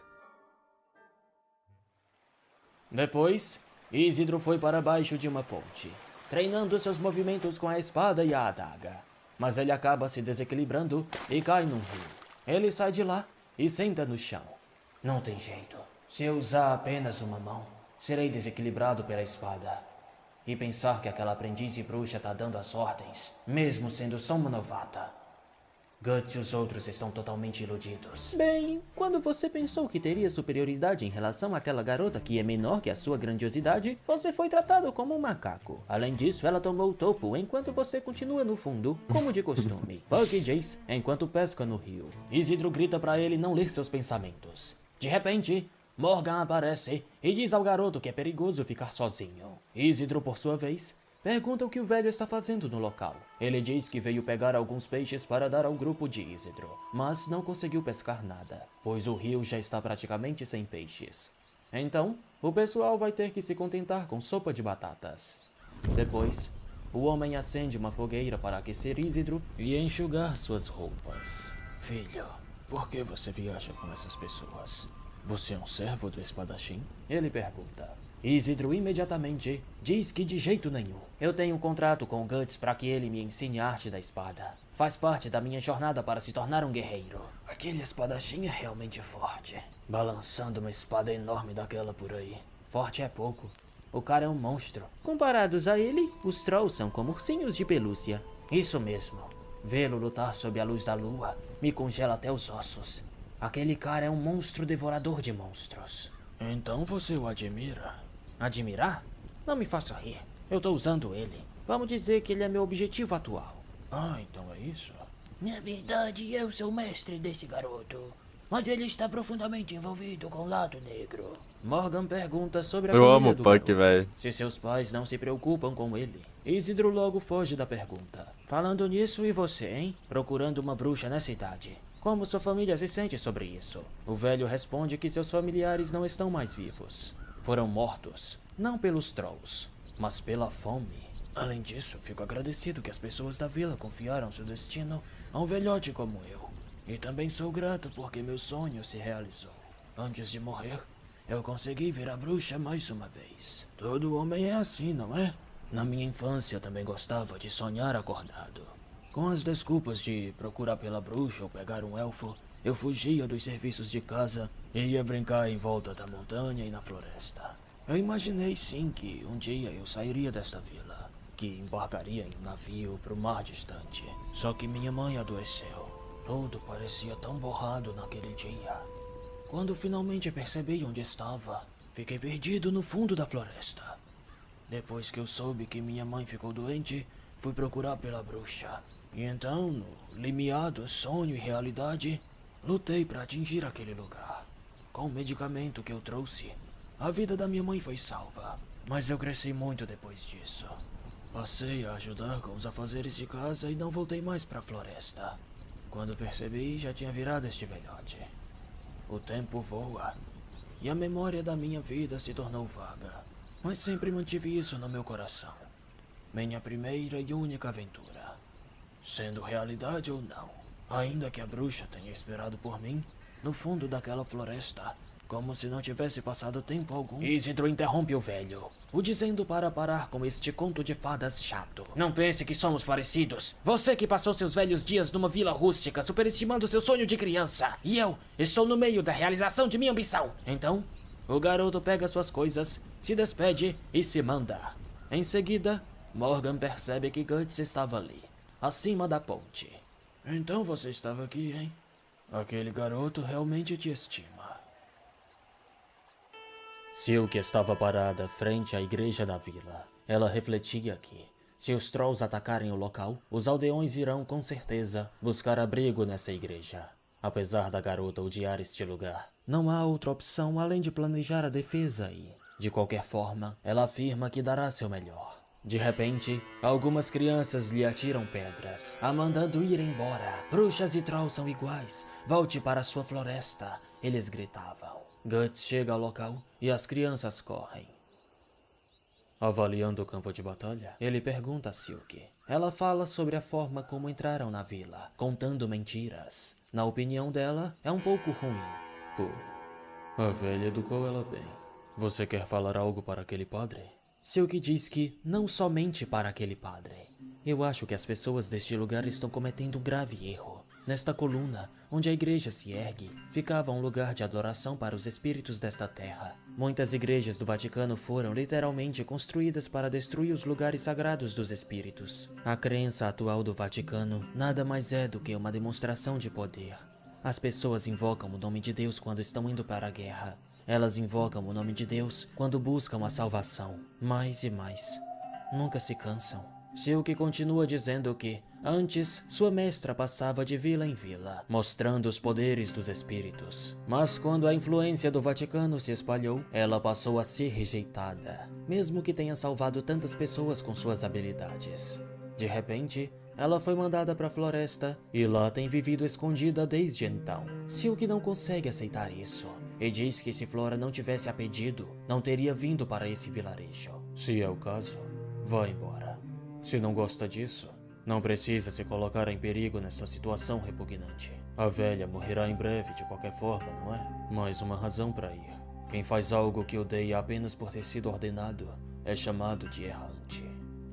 Depois, Isidro foi para baixo de uma ponte, treinando seus movimentos com a espada e a adaga. Mas ele acaba se desequilibrando e cai num rio. Ele sai de lá e senta no chão. Não tem jeito. Se eu usar apenas uma mão, serei desequilibrado pela espada. E pensar que aquela aprendiz e bruxa tá dando as ordens, mesmo sendo só uma novata. Guts e os outros estão totalmente iludidos. Bem, quando você pensou que teria superioridade em relação àquela garota que é menor que a sua grandiosidade, você foi tratado como um macaco. Além disso, ela tomou o topo enquanto você continua no fundo, como de costume. Puck diz enquanto pesca no rio. Isidro grita pra ele não ler seus pensamentos. De repente, Morgan aparece e diz ao garoto que é perigoso ficar sozinho. Isidro, por sua vez, pergunta o que o velho está fazendo no local. Ele diz que veio pegar alguns peixes para dar ao grupo de Isidro, mas não conseguiu pescar nada, pois o rio já está praticamente sem peixes. Então, o pessoal vai ter que se contentar com sopa de batatas. Depois, o homem acende uma fogueira para aquecer Isidro e enxugar suas roupas. Filho, por que você viaja com essas pessoas? Você é um servo do espadachim? Ele pergunta. Isidro imediatamente diz que de jeito nenhum. Eu tenho um contrato com o Guts para que ele me ensine a arte da espada. Faz parte da minha jornada para se tornar um guerreiro. Aquele espadachim é realmente forte. Balançando uma espada enorme daquela por aí. Forte é pouco. O cara é um monstro. Comparados a ele, os Trolls são como ursinhos de pelúcia. Isso mesmo. Vê-lo lutar sob a luz da lua me congela até os ossos. Aquele cara é um monstro devorador de monstros. Então você o admira? Admirar? Não me faça rir. Eu tô usando ele. Vamos dizer que ele é meu objetivo atual. Ah, então é isso? Na verdade, eu sou o mestre desse garoto. Mas ele está profundamente envolvido com o lado negro. Morgan pergunta sobre a Eu família amo o do Puck, garoto. velho. Se seus pais não se preocupam com ele. Isidro logo foge da pergunta. Falando nisso, e você, hein? Procurando uma bruxa nessa idade. Como sua família se sente sobre isso? O velho responde que seus familiares não estão mais vivos. Foram mortos, não pelos trolls, mas pela fome. Além disso, fico agradecido que as pessoas da vila confiaram seu destino a um velhote como eu. E também sou grato porque meu sonho se realizou. Antes de morrer, eu consegui virar bruxa mais uma vez. Todo homem é assim, não é? Na minha infância eu também gostava de sonhar acordado. Com as desculpas de procurar pela bruxa ou pegar um elfo, eu fugia dos serviços de casa e ia brincar em volta da montanha e na floresta. Eu imaginei sim que um dia eu sairia desta vila, que embarcaria em um navio para o mar distante. Só que minha mãe adoeceu. Tudo parecia tão borrado naquele dia. Quando finalmente percebi onde estava, fiquei perdido no fundo da floresta. Depois que eu soube que minha mãe ficou doente, fui procurar pela bruxa. E então, no limiar do sonho e realidade, lutei para atingir aquele lugar. Com o medicamento que eu trouxe, a vida da minha mãe foi salva. Mas eu cresci muito depois disso. Passei a ajudar com os afazeres de casa e não voltei mais para a floresta. Quando percebi, já tinha virado este velhote. O tempo voa, e a memória da minha vida se tornou vaga. Mas sempre mantive isso no meu coração. Minha primeira e única aventura. Sendo realidade ou não, ainda que a bruxa tenha esperado por mim, no fundo daquela floresta, como se não tivesse passado tempo algum. Isidro interrompe o velho, o dizendo para parar com este conto de fadas chato. Não pense que somos parecidos. Você que passou seus velhos dias numa vila rústica, superestimando seu sonho de criança. E eu estou no meio da realização de minha ambição. Então, o garoto pega suas coisas, se despede e se manda. Em seguida, Morgan percebe que Guts estava ali, acima da ponte. Então você estava aqui, hein? Aquele garoto realmente te estima. Silk estava parada frente à igreja da vila. Ela refletia que, se os trolls atacarem o local, os aldeões irão, com certeza, buscar abrigo nessa igreja. Apesar da garota odiar este lugar, não há outra opção além de planejar a defesa e, de qualquer forma, ela afirma que dará seu melhor. De repente, algumas crianças lhe atiram pedras, a mandando ir embora. Bruxas e trolls são iguais. Volte para sua floresta, eles gritavam. Guts chega ao local e as crianças correm. Avaliando o campo de batalha, ele pergunta a Silk. Ela fala sobre a forma como entraram na vila, contando mentiras. Na opinião dela, é um pouco ruim. Pô, a velha educou ela bem. Você quer falar algo para aquele padre? Silk diz que não somente para aquele padre. Eu acho que as pessoas deste lugar estão cometendo um grave erro. Nesta coluna, onde a igreja se ergue, ficava um lugar de adoração para os espíritos desta terra. Muitas igrejas do Vaticano foram literalmente construídas para destruir os lugares sagrados dos espíritos. A crença atual do Vaticano nada mais é do que uma demonstração de poder. As pessoas invocam o nome de Deus quando estão indo para a guerra. Elas invocam o nome de Deus quando buscam a salvação. Mais e mais. Nunca se cansam. Silk continua dizendo que, antes, sua mestra passava de vila em vila, mostrando os poderes dos espíritos. Mas quando a influência do Vaticano se espalhou, ela passou a ser rejeitada, mesmo que tenha salvado tantas pessoas com suas habilidades. De repente, ela foi mandada para a floresta e lá tem vivido escondida desde então. Silk não consegue aceitar isso e diz que se Flora não tivesse a pedido, não teria vindo para esse vilarejo. Se é o caso, vá embora. Se não gosta disso, não precisa se colocar em perigo nessa situação repugnante. A velha morrerá em breve de qualquer forma, não é? Mais uma razão para ir. Quem faz algo que odeia apenas por ter sido ordenado é chamado de errante.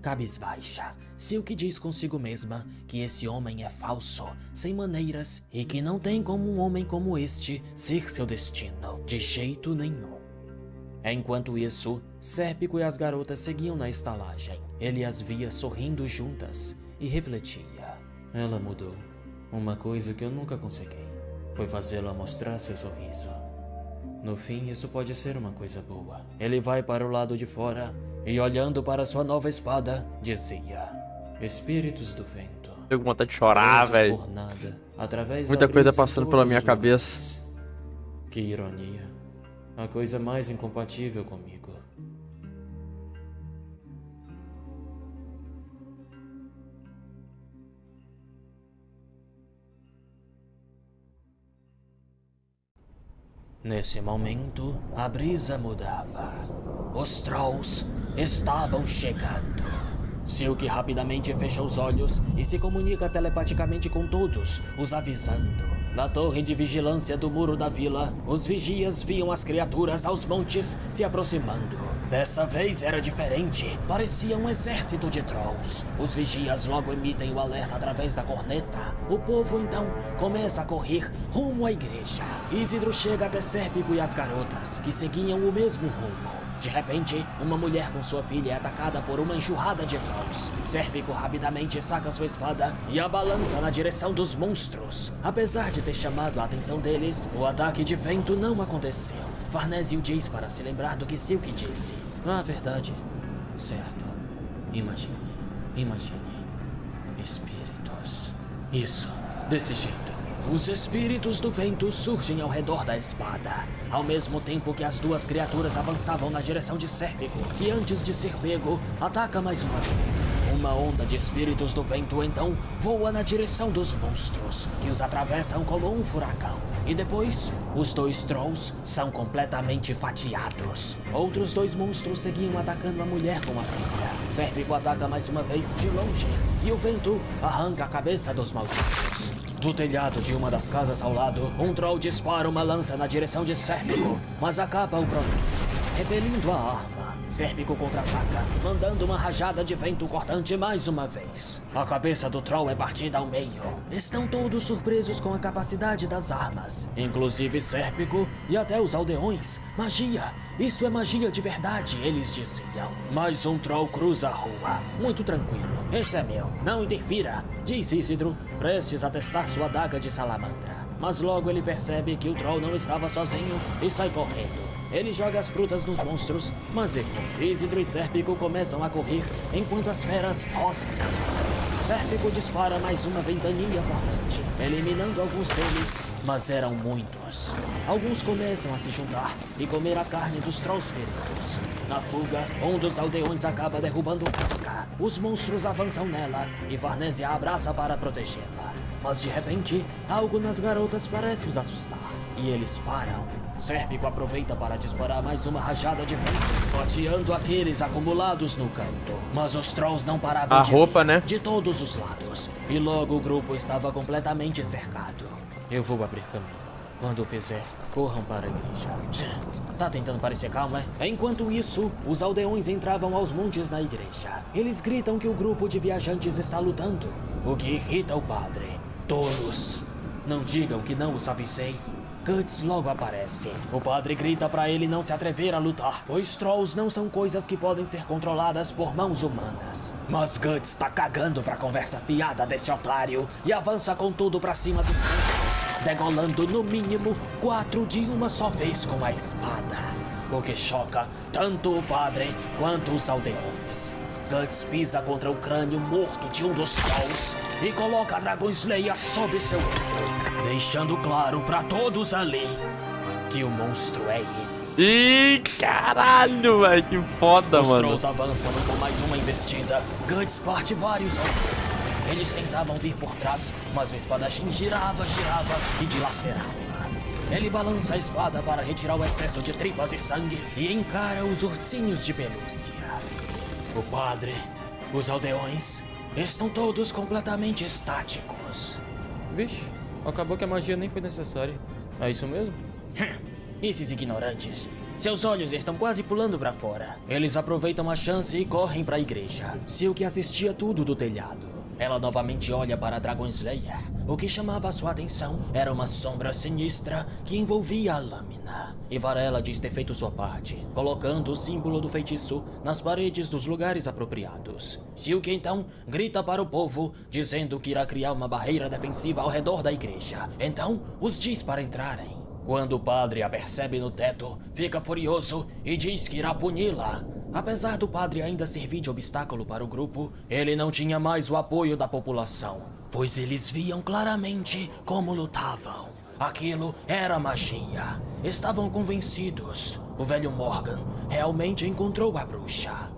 Cabisbaixa, Silk diz consigo mesma que esse homem é falso, sem maneiras, e que não tem como um homem como este ser seu destino, de jeito nenhum. Enquanto isso, Sérpico e as garotas seguiam na estalagem. Ele as via sorrindo juntas e refletia. Ela mudou. Uma coisa que eu nunca consegui foi fazê-la mostrar seu sorriso. No fim, isso pode ser uma coisa boa. Ele vai para o lado de fora e, olhando para sua nova espada, dizia: Espíritos do vento. Tô com vontade de chorar, presos velho. por nada, através Muita da coisa brisa em passando todos pela minha os cabeça. lugares. Que ironia. A coisa mais incompatível comigo. Nesse momento, a brisa mudava. Os Trolls estavam chegando. Silk rapidamente fecha os olhos e se comunica telepaticamente com todos, os avisando. Na torre de vigilância do muro da vila, os vigias viam as criaturas aos montes se aproximando. Dessa vez era diferente, parecia um exército de Trolls. Os vigias logo emitem o alerta através da corneta. O povo então começa a correr rumo à igreja. Isidro chega até Sérpico e as garotas, que seguiam o mesmo rumo. De repente, uma mulher com sua filha é atacada por uma enxurrada de Trolls. Sérpico rapidamente saca sua espada e a balança na direção dos monstros. Apesar de ter chamado a atenção deles, o ataque de vento não aconteceu. Farnésio diz para se lembrar do que Silk disse. Ah, verdade. Certo. Imagine. Espíritos. Isso. Desse jeito. Os espíritos do vento surgem ao redor da espada, ao mesmo tempo que as duas criaturas avançavam na direção de Sérpico, que antes de ser pego, ataca mais uma vez. Uma onda de espíritos do vento então voa na direção dos monstros, que os atravessam como um furacão. E depois, os dois Trolls são completamente fatiados. Outros dois monstros seguiam atacando a mulher com a filha. Sérpico ataca mais uma vez de longe, e o vento arranca a cabeça dos malditos. Do telhado de uma das casas ao lado, um Troll dispara uma lança na direção de Sérpico, mas acaba o problema, repelindo a arma. Sérpico contra-ataca, mandando uma rajada de vento cortante mais uma vez. A cabeça do Troll é partida ao meio. Estão todos surpresos com a capacidade das armas, inclusive Sérpico e até os aldeões. Magia! Isso é magia de verdade, eles diziam. Mais um Troll cruza a rua, muito tranquilo. Esse é meu, não interfira, diz Isidro, prestes a testar sua adaga de salamandra. Mas logo ele percebe que o Troll não estava sozinho e sai correndo. Ele joga as frutas nos monstros, mas errou. Isidro e Sérpico começam a correr enquanto as feras rosnam. Sérpico dispara mais uma ventania cortante, eliminando alguns deles, mas eram muitos. Alguns começam a se juntar e comer a carne dos Trolls feridos. Na fuga, um dos aldeões acaba derrubando Casca. Os monstros avançam nela e Farnese a abraça para protegê-la. Mas de repente, algo nas garotas parece os assustar, e eles param. Sérpico aproveita para disparar mais uma rajada de vento, fatiando aqueles acumulados no canto. Mas os Trolls não paravam de vir de todos os lados, e logo o grupo estava completamente cercado. Eu vou abrir caminho. Quando o fizer, corram para a igreja. Tá tentando parecer calmo, é? Enquanto isso, os aldeões entravam aos montes na igreja. Eles gritam que o grupo de viajantes está lutando, o que irrita o padre. Tolos! Não digam que não os avisei. Guts logo aparece. O padre grita pra ele não se atrever a lutar, pois Trolls não são coisas que podem ser controladas por mãos humanas. Mas Guts tá cagando pra conversa fiada desse otário e avança com tudo pra cima dos monstros, degolando no mínimo 4 de uma só vez com a espada, o que choca tanto o padre quanto os aldeões. Guts pisa contra o crânio morto de um dos Trolls e coloca a Dragon Slayer sob seu ombro, deixando claro pra todos ali que o monstro é ele. Ih, caralho, velho, que foda, Os mano. Trolls avançam e com mais uma investida, Guts parte vários ao meio. Eles tentavam vir por trás, mas o espadachim girava e dilacerava. Ele balança a espada para retirar o excesso de tripas e sangue e encara os ursinhos de pelúcia. O padre, os aldeões, estão todos completamente estáticos. Vixe, acabou que a magia nem foi necessária. É isso mesmo? Esses ignorantes. Seus olhos estão quase pulando pra fora. Eles aproveitam a chance e correm pra igreja. Silk assistia tudo do telhado. Ela novamente olha para Dragon Slayer. O que chamava sua atenção era uma sombra sinistra que envolvia a lâmina. E Varela diz ter feito sua parte, colocando o símbolo do feitiço nas paredes dos lugares apropriados. Silk então grita para o povo, dizendo que irá criar uma barreira defensiva ao redor da igreja. Então os diz para entrarem. Quando o padre a percebe no teto, fica furioso e diz que irá puni-la. Apesar do padre ainda servir de obstáculo para o grupo, ele não tinha mais o apoio da população, pois eles viam claramente como lutavam. Aquilo era magia. Estavam convencidos. O velho Morgan realmente encontrou a bruxa.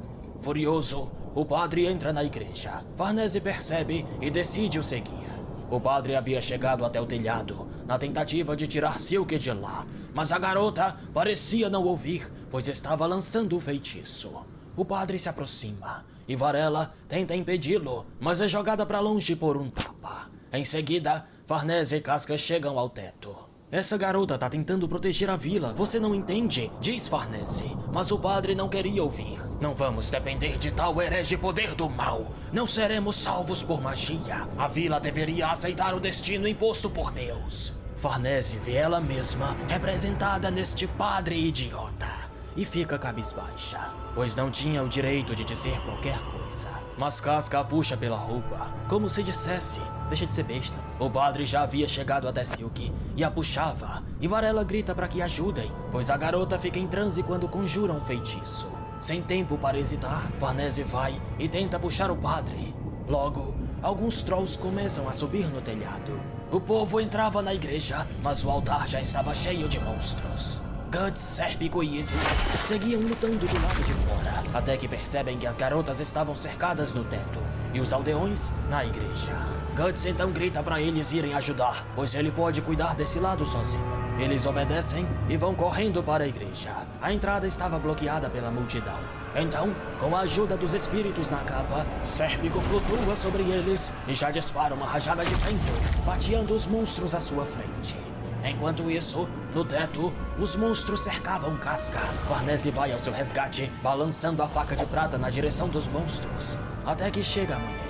Furioso, o padre entra na igreja. Farnese percebe e decide o seguir. O padre havia chegado até o telhado, na tentativa de tirar Silk de lá, mas a garota parecia não ouvir, pois estava lançando o feitiço. O padre se aproxima, e Varela tenta impedi-lo, mas é jogada para longe por um tapa. Em seguida, Farnese e Casca chegam ao teto. Essa garota tá tentando proteger a vila, você não entende? Diz Farnese. Mas o padre não queria ouvir. Não vamos depender de tal herege poder do mal. Não seremos salvos por magia. A vila deveria aceitar o destino imposto por Deus. Farnese vê ela mesma representada neste padre idiota. E fica cabisbaixa, pois não tinha o direito de dizer qualquer coisa. Mas Casca a puxa pela roupa, como se dissesse: deixa de ser besta. O padre já havia chegado até Silk e a puxava, e Varela grita para que ajudem, pois a garota fica em transe quando conjura um feitiço. Sem tempo para hesitar, Farnese vai e tenta puxar o padre. Logo, alguns trolls começam a subir no telhado. O povo entrava na igreja, mas o altar já estava cheio de monstros. Guts, Sérpico e Isidro seguiam lutando do lado de fora, até que percebem que as garotas estavam cercadas no teto e os aldeões na igreja. Guts então grita para eles irem ajudar, pois ele pode cuidar desse lado sozinho. Eles obedecem e vão correndo para a igreja. A entrada estava bloqueada pela multidão. Então, com a ajuda dos espíritos na capa, Sérpico flutua sobre eles e já dispara uma rajada de vento, fatiando os monstros à sua frente. Enquanto isso, no teto, os monstros cercavam Casca. Farnese vai ao seu resgate, balançando a faca de prata na direção dos monstros, até que chega a mulher.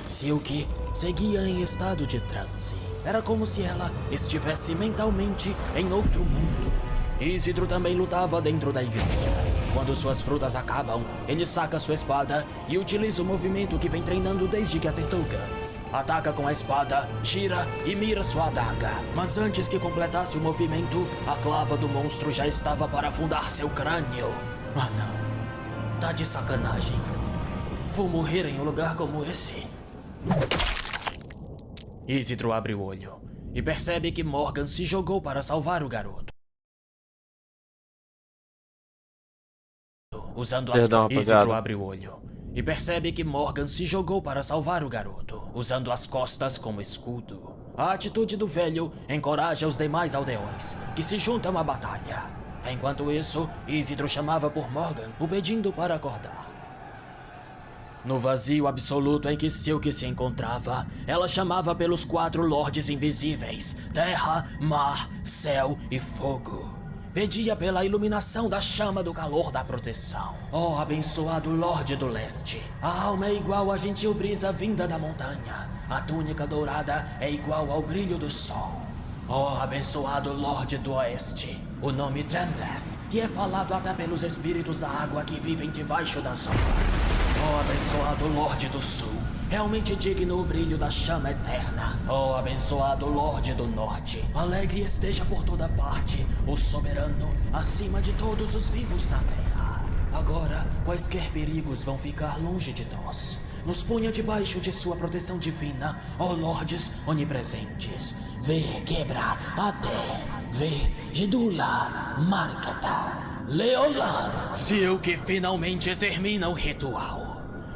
Silk seguia em estado de transe. Era como se ela estivesse mentalmente em outro mundo. Isidro também lutava dentro da igreja. Quando suas frutas acabam, ele saca sua espada e utiliza o movimento que vem treinando desde que acertou Guts. Ataca com a espada, gira e mira sua adaga. Mas antes que completasse o movimento, a clava do monstro já estava para afundar seu crânio. Ah não, tá de sacanagem. Vou morrer em um lugar como esse. Isidro abre o olho e percebe que Morgan se jogou para salvar o garoto. Usando as Isidro abre o olho e percebe que Morgan se jogou para salvar o garoto, usando as costas como escudo. A atitude do velho encoraja os demais aldeões, que se juntam à batalha. Enquanto isso, Isidro chamava por Morgan, o pedindo para acordar. No vazio absoluto em que Silk se encontrava, ela chamava pelos 4 lordes invisíveis: terra, mar, céu e fogo. Pedia pela iluminação da chama do calor da proteção. Oh, abençoado Lorde do Leste, a alma é igual à gentil brisa vinda da montanha. A túnica dourada é igual ao brilho do sol. Oh, abençoado Lorde do Oeste, o nome Tremleth, que é falado até pelos espíritos da água que vivem debaixo das ondas. Oh, abençoado Lorde do Sul, realmente digno o brilho da chama eterna. Oh, abençoado Lorde do Norte, alegre esteja por toda parte o soberano acima de todos os vivos na terra. Agora, quaisquer perigos vão ficar longe de nós. Nos ponha debaixo de sua proteção divina, ó Lordes onipresentes. Vê, quebra, até, vê, Gedula, Marcata, Leolan. Silk finalmente termina o ritual.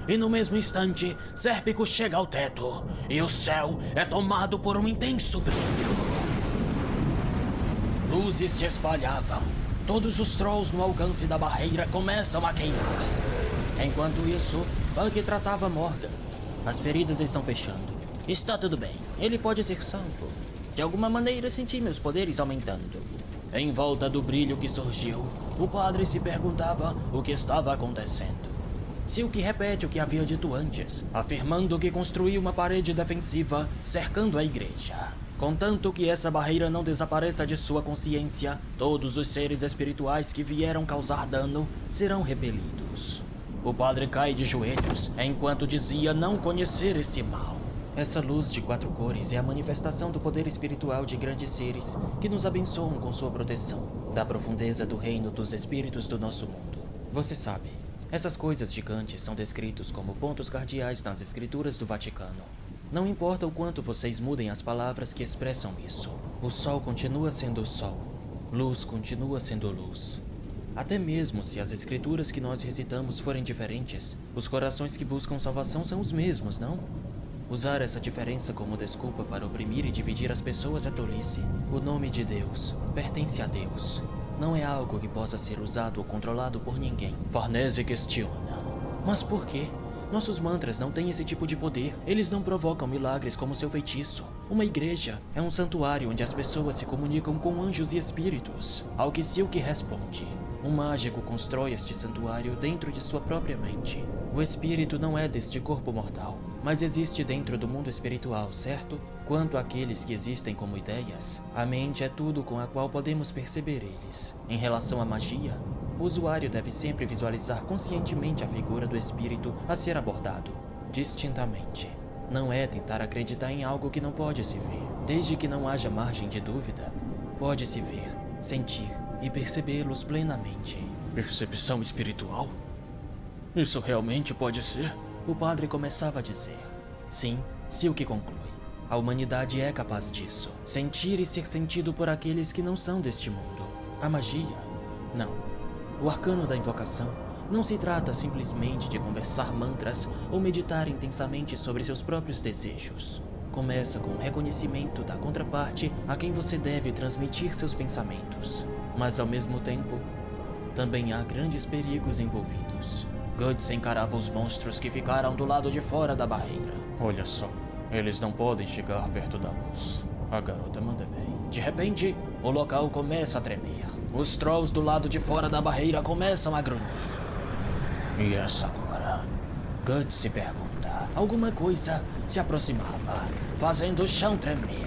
E no mesmo instante, Sérpico chega ao teto, e o céu é tomado por um intenso brilho. Luzes se espalhavam. Todos os trolls no alcance da barreira começam a queimar. Enquanto isso, Buck tratava Morgan. As feridas estão fechando. Está tudo bem. Ele pode ser salvo. De alguma maneira senti meus poderes aumentando. Em volta do brilho que surgiu, o padre se perguntava o que estava acontecendo. Silk repete o que havia dito antes, afirmando que construiu uma parede defensiva cercando a igreja. Contanto que essa barreira não desapareça de sua consciência, todos os seres espirituais que vieram causar dano serão repelidos. O padre cai de joelhos, enquanto dizia não conhecer esse mal. Essa luz de 4 cores é a manifestação do poder espiritual de grandes seres que nos abençoam com sua proteção, da profundeza do reino dos espíritos do nosso mundo. Você sabe, essas coisas gigantes são descritos como pontos cardeais nas escrituras do Vaticano. Não importa o quanto vocês mudem as palavras que expressam isso, o sol continua sendo sol, luz continua sendo luz. Até mesmo se as escrituras que nós recitamos forem diferentes, os corações que buscam salvação são os mesmos, não? Usar essa diferença como desculpa para oprimir e dividir as pessoas é tolice. O nome de Deus pertence a Deus. Não é algo que possa ser usado ou controlado por ninguém. Farnese questiona. Mas por quê? Nossos mantras não têm esse tipo de poder. Eles não provocam milagres como seu feitiço. Uma igreja é um santuário onde as pessoas se comunicam com anjos e espíritos. Ao que Silk responde. Um mágico constrói este santuário dentro de sua própria mente. O espírito não é deste corpo mortal, mas existe dentro do mundo espiritual, certo? Quanto àqueles que existem como ideias, a mente é tudo com a qual podemos perceber eles. Em relação à magia, o usuário deve sempre visualizar conscientemente a figura do espírito a ser abordado, distintamente. Não é tentar acreditar em algo que não pode se ver. Desde que não haja margem de dúvida, pode-se ver, sentir e percebê-los plenamente. Percepção espiritual? Isso realmente pode ser? O padre começava a dizer. Sim, Silk conclui. A humanidade é capaz disso. Sentir e ser sentido por aqueles que não são deste mundo. A magia? Não. O arcano da invocação não se trata simplesmente de conversar mantras ou meditar intensamente sobre seus próprios desejos. Começa com o reconhecimento da contraparte a quem você deve transmitir seus pensamentos. Mas ao mesmo tempo, também há grandes perigos envolvidos. Guts encarava os monstros que ficaram do lado de fora da barreira. Olha só, eles não podem chegar perto da luz. A garota manda bem. De repente, o local começa a tremer. Os trolls do lado de fora da barreira começam a grunhir. E essa agora? Guts se pergunta. Alguma coisa se aproximava, fazendo o chão tremer.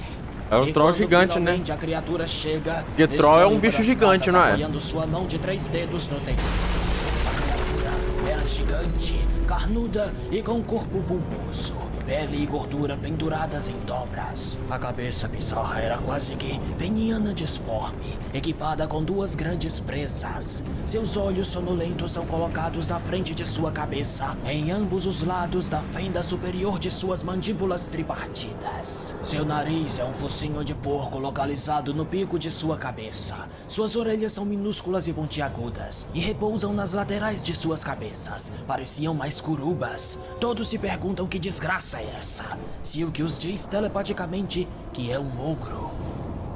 É um troll gigante, né? A criatura chega, porque troll é um bicho gigante, não é? Apoiando sua mão de 3 dedos no telhado. Era gigante, carnuda e com corpo bulboso, pele e gordura penduradas em dobras. A cabeça bizarra era quase que peniana disforme, equipada com 2 grandes presas. Seus olhos sonolentos são colocados na frente de sua cabeça, em ambos os lados da fenda superior de suas mandíbulas tripartidas. Seu nariz é um focinho de porco localizado no pico de sua cabeça. Suas orelhas são minúsculas e pontiagudas, e repousam nas laterais de suas cabeças. Pareciam mais curubas. Todos se perguntam que desgraça é essa. Silk os diz telepaticamente que é um ogro.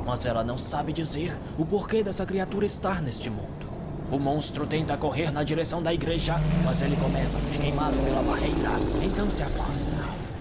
Mas ela não sabe dizer o porquê dessa criatura estar neste mundo. O monstro tenta correr na direção da igreja, mas ele começa a ser queimado pela barreira, então se afasta.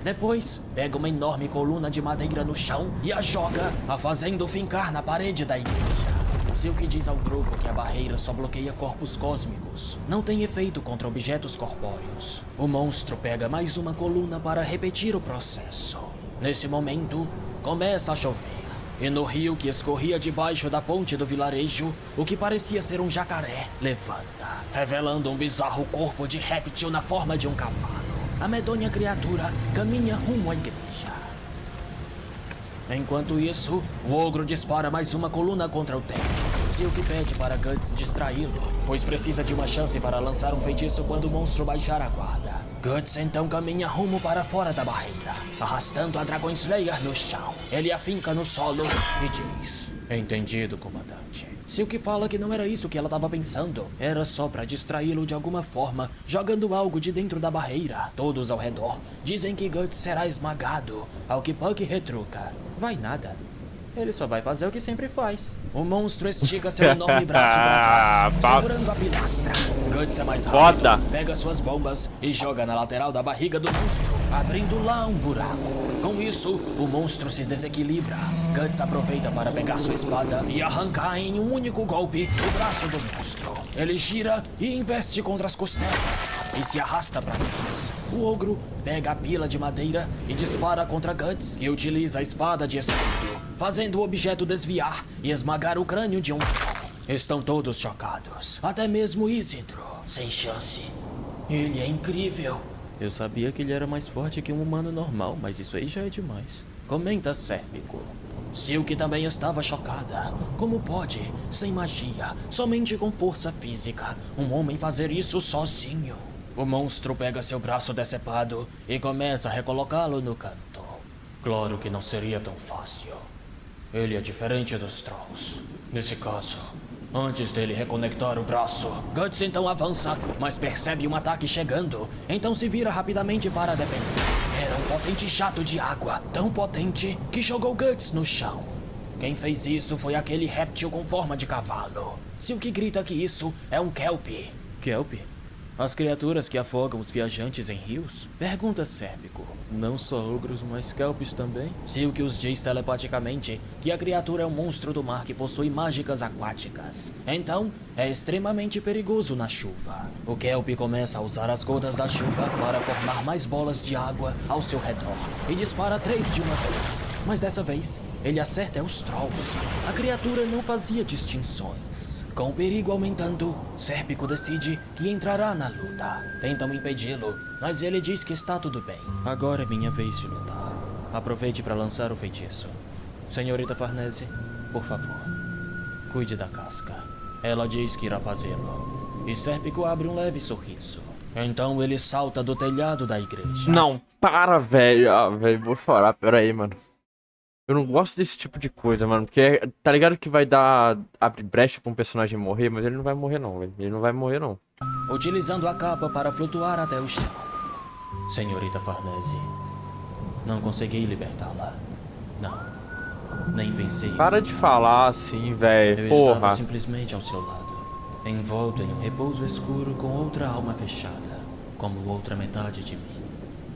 Depois, pega uma enorme coluna de madeira no chão e a joga, a fazendo fincar na parede da igreja. Silk diz ao grupo que a barreira só bloqueia corpos cósmicos, não tem efeito contra objetos corpóreos. O monstro pega mais uma coluna para repetir o processo. Nesse momento, começa a chover. E no rio que escorria debaixo da ponte do vilarejo, o que parecia ser um jacaré levanta, revelando um bizarro corpo de réptil na forma de um cavalo. A medonha criatura caminha rumo à igreja. Enquanto isso, o ogro dispara mais uma coluna contra o teto. Silk pede para Guts distraí-lo, pois precisa de uma chance para lançar um feitiço quando o monstro baixar a guarda. Guts então caminha rumo para fora da barreira, arrastando a Dragon Slayer no chão. Ele a finca no solo e diz: entendido, comandante. Silk fala que não era isso que ela estava pensando. Era só para distraí-lo de alguma forma, jogando algo de dentro da barreira. Todos ao redor dizem que Guts será esmagado, ao que Puck retruca: vai nada. Ele só vai fazer o que sempre faz. O monstro estica seu enorme braço para trás, segurando a pilastra. Guts é mais rápido, pega suas bombas e joga na lateral da barriga do monstro, abrindo lá um buraco. Com isso, o monstro se desequilibra. Guts aproveita para pegar sua espada e arrancar em um único golpe o braço do monstro. Ele gira e investe contra as costelas e se arrasta para trás. O ogro pega a pila de madeira e dispara contra Guts, que utiliza a espada de escudo, fazendo o objeto desviar e esmagar o crânio de um troll. Estão todos chocados, até mesmo Isidro. Sem chance. Ele é incrível. Eu sabia que ele era mais forte que um humano normal, mas isso aí já é demais. Comenta Sérpico. Silk também estava chocada. Como pode, sem magia, somente com força física, um homem fazer isso sozinho? O monstro pega seu braço decepado e começa a recolocá-lo no canto. Claro que não seria tão fácil. Ele é diferente dos Trolls. Nesse caso, antes dele reconectar o braço, Guts então avança, mas percebe um ataque chegando. Então se vira rapidamente para defender. Era um potente jato de água, tão potente que jogou Guts no chão. Quem fez isso foi aquele réptil com forma de cavalo. Silk grita que isso é um Kelp. Kelp? As criaturas que afogam os viajantes em rios? Pergunta Sérpico. Não só ogros, mas kelps também? Silk os diz telepaticamente que a criatura é um monstro do mar que possui mágicas aquáticas. Então, é extremamente perigoso na chuva. O Kelp começa a usar as gotas da chuva para formar mais bolas de água ao seu redor e dispara 3 de uma vez. Mas dessa vez, ele acerta os Trolls. A criatura não fazia distinções. Com o perigo aumentando, Sérpico decide que entrará na luta. Tentam impedi-lo, mas ele diz que está tudo bem. Agora é minha vez de lutar. Aproveite para lançar o feitiço. Senhorita Farnese, por favor, cuide da casca. Ela diz que irá fazê-lo. E Sérpico abre um leve sorriso. Então ele salta do telhado da igreja. Não, para, velho. Ah, velho, vou chorar. Pera aí, mano. Eu não gosto desse tipo de coisa, mano. Porque tá ligado que vai dar... Abre brecha pra um personagem morrer, mas ele não vai morrer não, velho. Ele não vai morrer não. Utilizando a capa para flutuar até o chão. Senhorita Farnese, não consegui libertá-la. Não. Nem pensei. Para de falar assim, velho. Eu Porra. estava simplesmente ao seu lado, envolto em um repouso escuro com outra alma fechada, como outra metade de mim.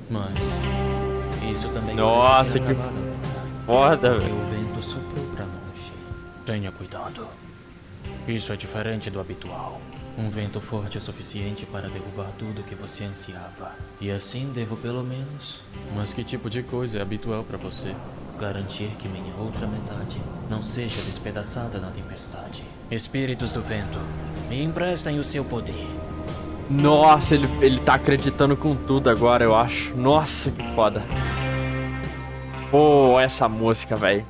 Mas isso também Nossa, parece que gravado agora. foda, E velho. o vento soprou pra longe. Tenha cuidado. Isso é diferente do habitual. Um vento forte o suficiente para derrubar tudo que você ansiava. E assim devo pelo menos Mas que tipo de coisa é habitual para você? garantir que minha outra metade não seja despedaçada na tempestade. Espíritos do vento, me emprestem o seu poder. Nossa, ele tá acreditando com tudo agora, eu acho. Nossa, que foda. Pô, essa música, velho.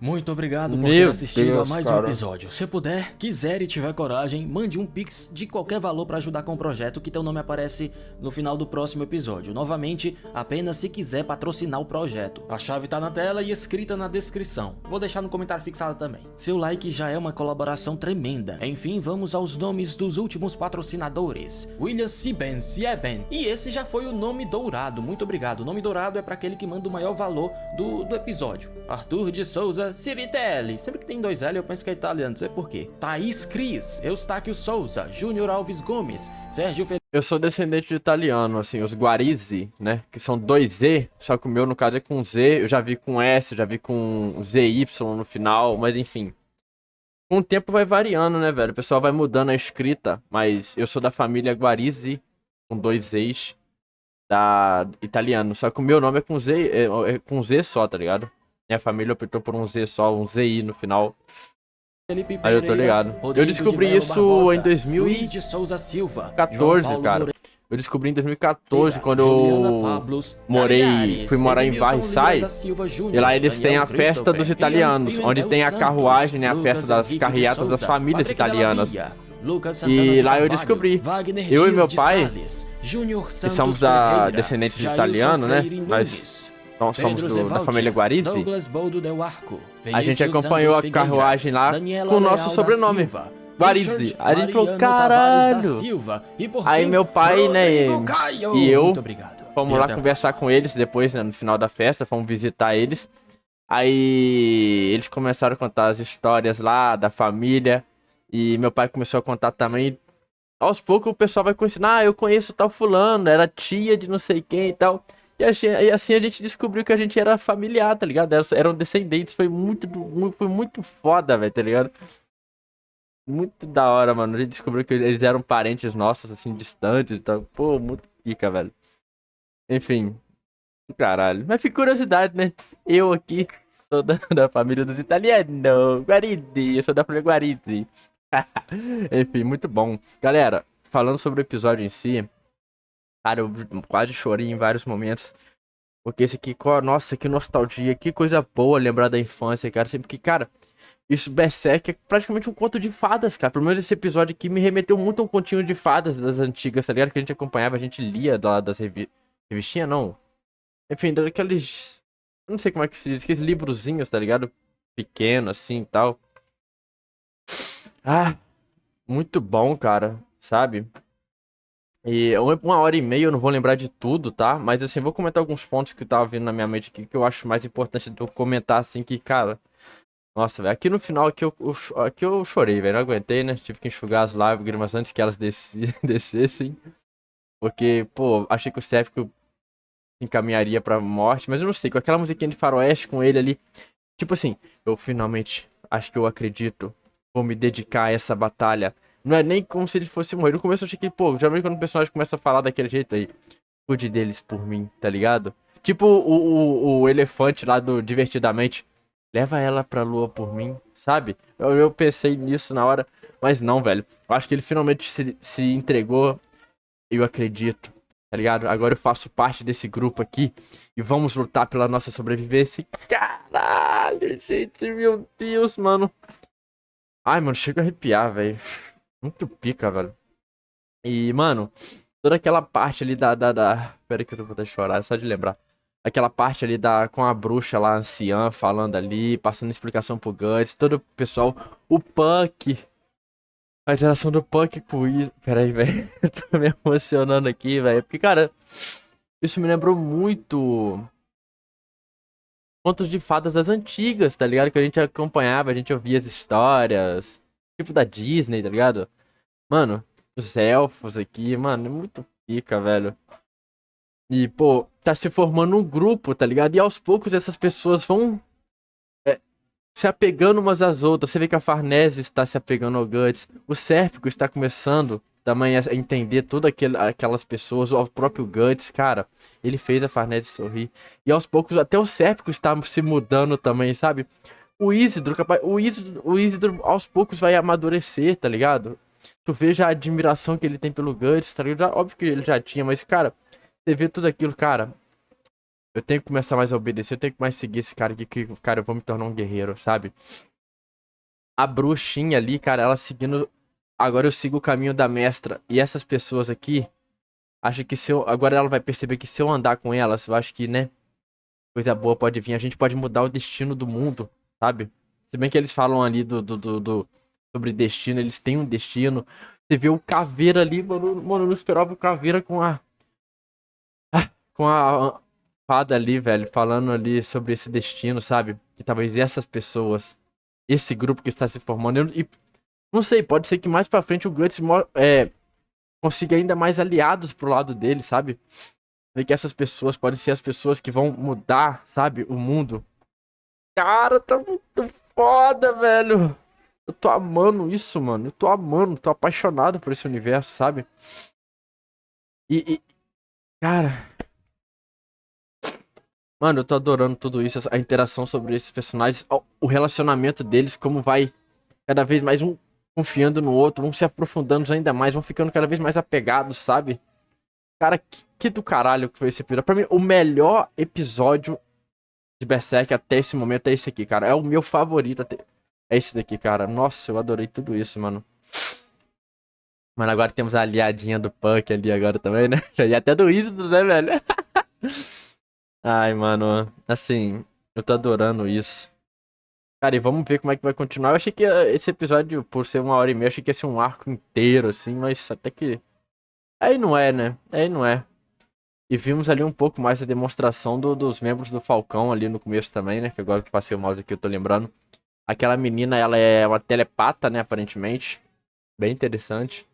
Muito obrigado por Meu ter assistido Deus, a mais um cara. episódio. Se puder, quiser e tiver coragem, mande um pix de qualquer valor para ajudar com o projeto, que teu nome aparece no final do próximo episódio. Novamente, apenas se quiser patrocinar o projeto. A chave tá na tela e escrita na descrição. Vou deixar no comentário fixado também. Seu like já é uma colaboração tremenda. Enfim, vamos aos nomes dos últimos patrocinadores. William Siben Sieben. E esse já foi o nome dourado. Muito obrigado. O nome dourado é para aquele que manda o maior valor do episódio. Arthur de Souza Ciritelli. Sempre que tem 2 L eu penso que é italiano, não sei porquê. Thaís Cris, Eustáquio Souza, Júnior Alves Gomes, Sérgio Felipe. Eu sou descendente de italiano, assim, os Guarizzi, né? Que são 2 Z, só que o meu, no caso, é com Z. Eu já vi com S, já vi com ZY no final, mas enfim. Com o tempo vai variando, né, velho? O pessoal vai mudando a escrita, mas eu sou da família Guarizzi, com 2 Zs, da italiano. Só que o meu nome é com Z, é com Z só, tá ligado? Minha família optou por um Z só, um ZI no final. Felipe Aí eu tô ligado. Rodrigo Eu descobri de Melo isso Barbosa, em 2014, Luiz de Souza Silva, João Paulo cara. Moreira, Eu descobri em 2014, quando Juliana eu Pablos, morei, Caligari, fui morar em Edmilson Varriçai. Lira da Silva Júnior, E lá eles têm Daniel a festa Christopher, dos italianos, Ian onde tem a Pimentel carruagem, né? A Santos, festa das Lucas carreatas Henrique de das Souza, famílias Patrick Della italianas. Via, Lucas Santana E de lá eu Carvalho, descobri. Wagner Eu e Dias meu de pai, Salles, Júnior que Santos somos Ferreira, descendentes de Jailson italiano, né? Freire Nós Nunes, somos Pedro da Zevaldi, família Guarizzi. Douglas Boldo Del Arco, A gente Vinícius acompanhou Santos a carruagem lá Daniela com o nosso Leal da sobrenome, Silva, Guarizzi. Richard Aí a gente falou, Mariano Tavares da caralho. Silva, e por Aí fim, meu pai, né, Rodrigo Caio. e eu Muito obrigado. fomos E lá até a conversar com eles depois, né, no final da festa, fomos visitar eles. Aí eles começaram a contar as histórias lá da família. E meu pai começou a contar também. Aos poucos o pessoal vai conhecendo, eu conheço tal fulano, era tia de não sei quem e tal. E assim a gente descobriu que a gente era familiar, tá ligado? Eram descendentes, foi muito foda, velho, tá ligado? Muito da hora, mano. A gente descobriu que eles eram parentes nossos, assim, distantes e tal. Pô, muito pica, velho. Enfim, caralho. Mas fica curiosidade, né? Eu aqui sou da família dos italianos. Guarizzi, eu sou da família Guarizzi. Enfim, muito bom. Galera, falando sobre o episódio em si, cara, eu quase chorei em vários momentos. Porque esse aqui, nossa, que nostalgia, que coisa boa lembrar da infância, cara. Sempre que, cara, isso, Berserk é praticamente um conto de fadas, cara. Pelo menos esse episódio aqui me remeteu muito a um continho de fadas das antigas, tá ligado? Que a gente acompanhava, a gente lia lá das revistinhas, não. Enfim, daqueles... Eu não sei como é que se diz, aqueles livrozinhos, tá ligado? Pequeno, assim, e tal. Ah, muito bom, cara, sabe? E 1 hora e meia, eu não vou lembrar de tudo, tá? Mas assim, vou comentar alguns pontos que tava vindo na minha mente aqui, que eu acho mais importante de eu comentar, assim, que, cara... Nossa, velho, aqui no final aqui eu chorei, velho, não aguentei, né? Tive que enxugar as lágrimas antes que elas descessem. Porque, pô, achei que o Sérpico encaminharia pra morte, mas eu não sei, com aquela musiquinha de faroeste com ele ali... Tipo assim, eu finalmente, acho que eu acredito, vou me dedicar a essa batalha. Não é nem como se ele fosse morrer. No começo eu achei que, pô, geralmente quando o personagem começa a falar daquele jeito aí, cuide deles por mim, tá ligado? Tipo o elefante lá do Divertidamente, leva ela pra lua por mim, sabe? Eu pensei nisso na hora, mas não, velho. Eu acho que ele finalmente se entregou, eu acredito, tá ligado? Agora eu faço parte desse grupo aqui e vamos lutar pela nossa sobrevivência. Caralho, gente, meu Deus, mano. Ai, mano, chega a arrepiar, velho. Muito pica, velho. E, mano, toda aquela parte ali Pera aí que eu vou até chorar, só de lembrar. Aquela parte ali com a bruxa lá, anciã, falando ali, passando explicação pro Guts, todo o pessoal. O Puck. A interação do Puck com isso. Pera aí, velho. Eu tô me emocionando aqui, velho. Porque, cara, isso me lembrou muito contos de fadas das antigas, tá ligado? Que a gente acompanhava, a gente ouvia as histórias. Tipo da Disney, tá ligado? Mano, os elfos aqui, mano, é muito pica, velho. E, pô, tá se formando um grupo, tá ligado? E aos poucos essas pessoas vão se apegando umas às outras. Você vê que a Farnese está se apegando ao Guts. O Sérpico está começando também a entender todas aquelas pessoas. O próprio Guts, cara, ele fez a Farnese sorrir. E aos poucos até o Sérpico está se mudando também, sabe? O Isidro, capaz, o Isidro aos poucos vai amadurecer, tá ligado? Tu veja a admiração que ele tem pelo Guts, tá ligado? Óbvio que ele já tinha, mas, cara, você vê tudo aquilo, cara. Eu tenho que começar mais a obedecer, eu tenho que mais seguir esse cara aqui, que, cara, eu vou me tornar um guerreiro, sabe? A bruxinha ali, cara, ela seguindo... Agora eu sigo o caminho da mestra. E essas pessoas aqui, acho que se eu... Agora ela vai perceber que se eu andar com elas, eu acho que, né? Coisa boa pode vir. A gente pode mudar o destino do mundo, sabe? Se bem que eles falam ali sobre destino, eles têm um destino. Você vê o Caveira ali, mano, eu não esperava o Caveira com a fada ali, velho, falando ali sobre esse destino, sabe? Que talvez essas pessoas, esse grupo que está se formando, e não sei, pode ser que mais pra frente o Guts consiga ainda mais aliados pro lado dele, sabe? Ver que essas pessoas podem ser as pessoas que vão mudar, sabe, o mundo. Cara, tá muito foda, velho. Eu tô amando isso, mano. Eu tô amando, tô apaixonado por esse universo, sabe? Cara... Mano, eu tô adorando tudo isso, a interação sobre esses personagens, o relacionamento deles, como vai cada vez mais um confiando no outro, um se aprofundando ainda mais, vão ficando cada vez mais apegados, sabe? Cara, que do caralho que foi esse episódio. Pra mim, o melhor episódio de Berserk até esse momento é esse aqui, cara. É o meu favorito até... É esse daqui, cara. Nossa, eu adorei tudo isso, mano. Mano, agora temos a aliadinha do Punk ali agora também, né? E até do Isidro, né, velho? Ai, mano, assim, eu tô adorando isso. Cara, e vamos ver como é que vai continuar. Eu achei que esse episódio, por ser 1 hora e meia, achei que ia ser um arco inteiro, assim, mas até que... Aí não é, né? Aí não é. E vimos ali um pouco mais a demonstração dos membros do Falcão ali no começo também, né? Que agora que passei o mouse aqui eu tô lembrando. Aquela menina, ela é uma telepata, né, aparentemente. Bem interessante.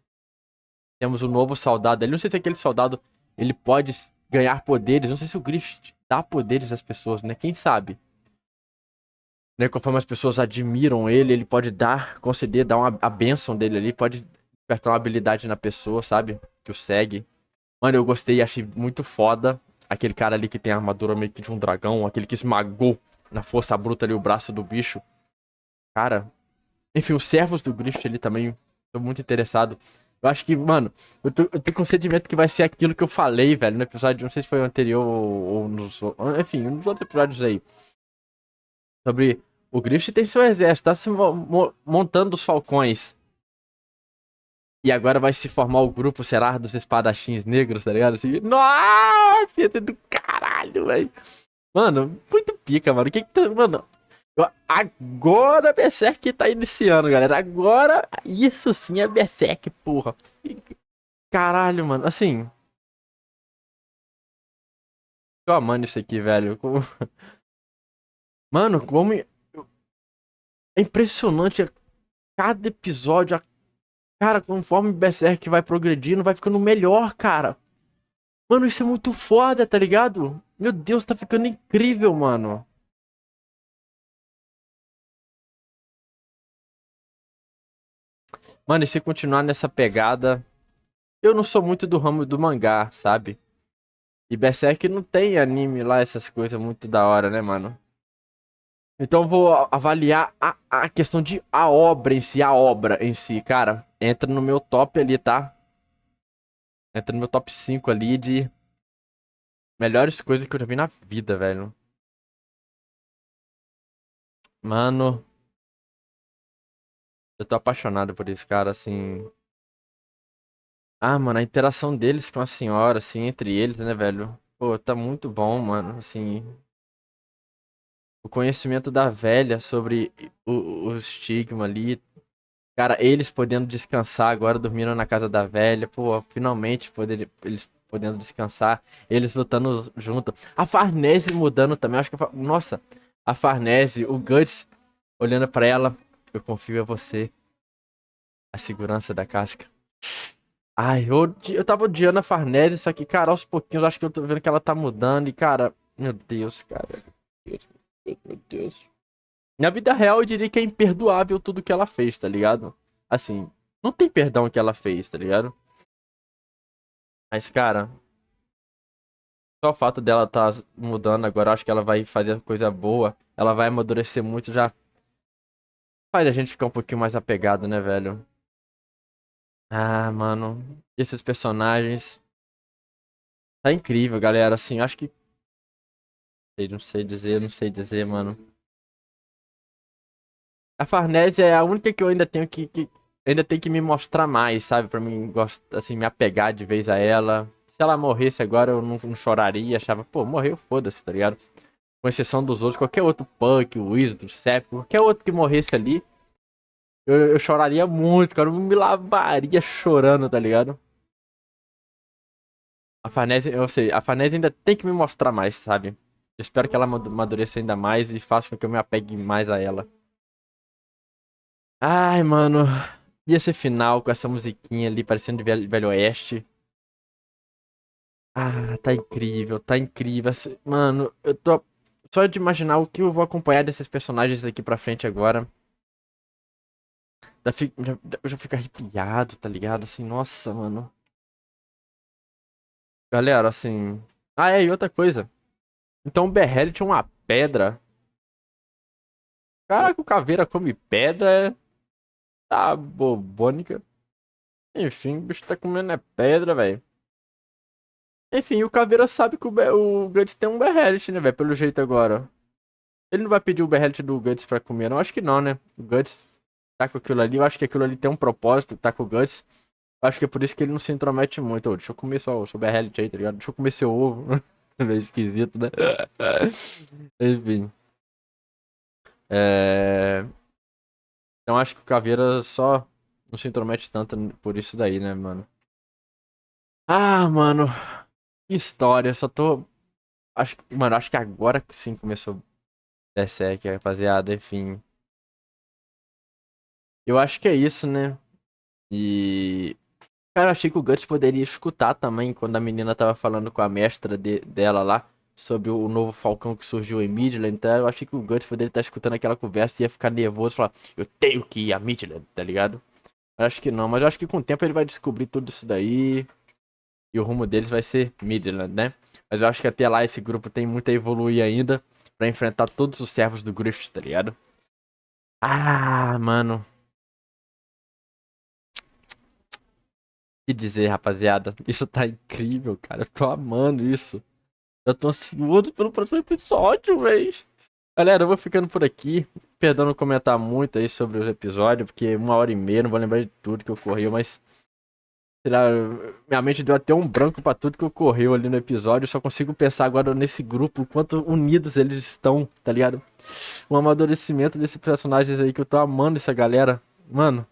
Temos um novo soldado ali. Não sei se aquele soldado, ele pode ganhar poderes. Não sei se o Griffith dá poderes às pessoas, né? Quem sabe? Né? Conforme as pessoas admiram ele, ele pode conceder, dar a bênção dele ali. Pode despertar uma habilidade na pessoa, sabe? Que o segue. Mano, eu gostei, achei muito foda. Aquele cara ali que tem a armadura meio que de um dragão. Aquele que esmagou na força bruta ali o braço do bicho. Cara. Enfim, os servos do Griffith ali também. Tô muito interessado. Eu acho que, mano, eu tô com o sentimento que vai ser aquilo que eu falei, velho, no episódio, não sei se foi o anterior ou nos... Enfim, nos outros episódios aí. Sobre O Griffith tem seu exército, tá se montando os falcões. E agora vai se formar o grupo, será, dos espadachins negros, tá ligado? Assim, nossa, ia ser do caralho, velho. Mano, muito pica, mano. Mano, agora Berserk tá iniciando, galera. Agora, isso sim é Berserk, porra. Caralho, mano. Assim, tô amando isso aqui, velho. Mano, como... É impressionante cada episódio. Cara, conforme Berserk vai progredindo, vai ficando melhor, cara. Mano, isso é muito foda, tá ligado? Meu Deus, tá ficando incrível, mano. Mano, e se continuar nessa pegada... Eu não sou muito do ramo do mangá, sabe? E Berserk não tem anime lá, essas coisas muito da hora, né, mano? Então eu vou avaliar a questão de a obra em si, cara. Entra no meu top ali, tá? Entra no meu top 5 ali de melhores coisas que eu já vi na vida, velho. Mano, eu tô apaixonado por isso, cara, assim... Ah, mano, a interação deles com a senhora, assim, entre eles, né, velho? Pô, tá muito bom, mano, assim... O conhecimento da velha sobre o estigma ali. Cara, eles podendo descansar agora, dormindo na casa da velha. Pô, finalmente eles podendo descansar. Eles lutando junto. A Farnese mudando também. Acho que nossa, a Farnese, o Guts olhando pra ela. Eu confio em você. A segurança da casca. Ai, eu tava odiando a Farnese, só que, cara, aos pouquinhos eu acho que eu tô vendo que ela tá mudando. E, cara, meu Deus, cara. Meu Deus. Na vida real, eu diria que é imperdoável tudo que ela fez, tá ligado? Assim, não tem perdão que ela fez, tá ligado? Mas, cara, só o fato dela tá mudando agora, eu acho que ela vai fazer coisa boa. Ela vai amadurecer muito, já faz a gente ficar um pouquinho mais apegado, né, velho? Ah, mano, esses personagens... Tá incrível, galera, assim, eu acho que... Não sei dizer, mano. A Farnese é a única que eu ainda tenho ainda tem que me mostrar mais, sabe? Pra mim, assim, me apegar de vez a ela. Se ela morresse agora, eu não choraria. Achava, pô, morreu, foda-se, tá ligado? Com exceção dos outros, qualquer outro Punk, Wizard, Sepp, qualquer outro que morresse ali, eu choraria muito, cara. Eu me lavaria chorando, tá ligado? A Farnese, eu sei, a Farnese ainda tem que me mostrar mais, sabe? Eu espero que ela amadureça ainda mais e faça com que eu me apegue mais a ela. Ai, mano. E esse final com essa musiquinha ali parecendo de Velho Oeste. Ah, tá incrível, tá incrível. Mano, eu tô só de imaginar o que eu vou acompanhar desses personagens daqui pra frente agora. Eu já fico arrepiado, tá ligado? Assim, nossa, mano. Galera, assim... Ah, é, e outra coisa. Então o Behelit é uma pedra. Caraca, o Caveira come pedra. Tá bobônica. Enfim, o bicho tá comendo é pedra, velho. Enfim, o Caveira sabe que o Guts tem um Behelit, né, velho? Pelo jeito agora. Ele não vai pedir o Behelit do Guts pra comer, não? Acho que não, né? O Guts tá com aquilo ali. Eu acho que aquilo ali tem um propósito, tá com o Guts. Eu acho que é por isso que ele não se intromete muito. Ô, deixa eu comer só o seu Behelit aí, tá ligado? Deixa eu comer seu ovo. É meio esquisito, né? Enfim. Então acho que o Caveira só não se intromete tanto por isso daí, né, mano? Ah, mano. Que história. Só tô... Mano, acho que agora sim começou Berserk, rapaziada. Enfim. Eu acho que é isso, né? E... Cara, eu achei que o Guts poderia escutar também quando a menina tava falando com a mestra dela lá sobre o novo Falcão que surgiu em Midland. Então eu achei que o Guts poderia estar escutando aquela conversa e ia ficar nervoso e falar: eu tenho que ir a Midland, tá ligado? Eu acho que não, mas eu acho que com o tempo ele vai descobrir tudo isso daí e o rumo deles vai ser Midland, né? Mas eu acho que até lá esse grupo tem muito a evoluir ainda pra enfrentar todos os servos do Griffith, tá ligado? Ah, mano. O que dizer, rapaziada? Isso tá incrível, cara. Eu tô amando isso. Eu tô ansioso pelo próximo episódio, véi. Galera, eu vou ficando por aqui. Perdão não comentar muito aí sobre os episódios, porque 1h30, não vou lembrar de tudo que ocorreu, mas... Sei lá, minha mente deu até um branco pra tudo que ocorreu ali no episódio. Eu só consigo pensar agora nesse grupo, o quanto unidos eles estão, tá ligado? O amadurecimento desses personagens aí, que eu tô amando essa galera. Mano,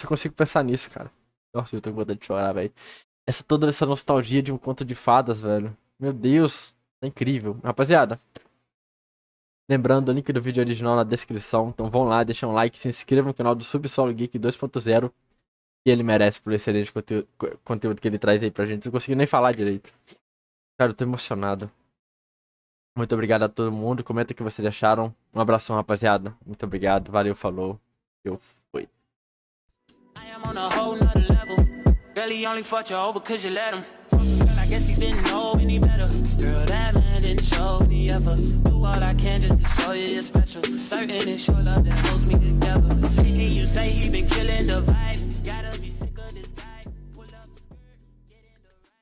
só consigo pensar nisso, cara. Nossa, eu tô com vontade de chorar, velho. Toda essa nostalgia de um conto de fadas, velho. Meu Deus, é incrível. Rapaziada, lembrando, o link do vídeo original na descrição. Então vão lá, deixam um like, se inscrevam no canal do Subsolo Geek 2.0. Que ele merece pelo excelente conteúdo que ele traz aí pra gente. Não consegui nem falar direito. Cara, eu tô emocionado. Muito obrigado a todo mundo. Comenta o que vocês acharam. Um abração, rapaziada. Muito obrigado. Valeu, falou. Eu fui. Girl, he only fucked you over cause you let him. Girl, I guess he didn't know any better. Girl, that man didn't show me ever. Do all I can just to show you you're special. Certain it's your love that holds me together. And you say he been killing the vibe.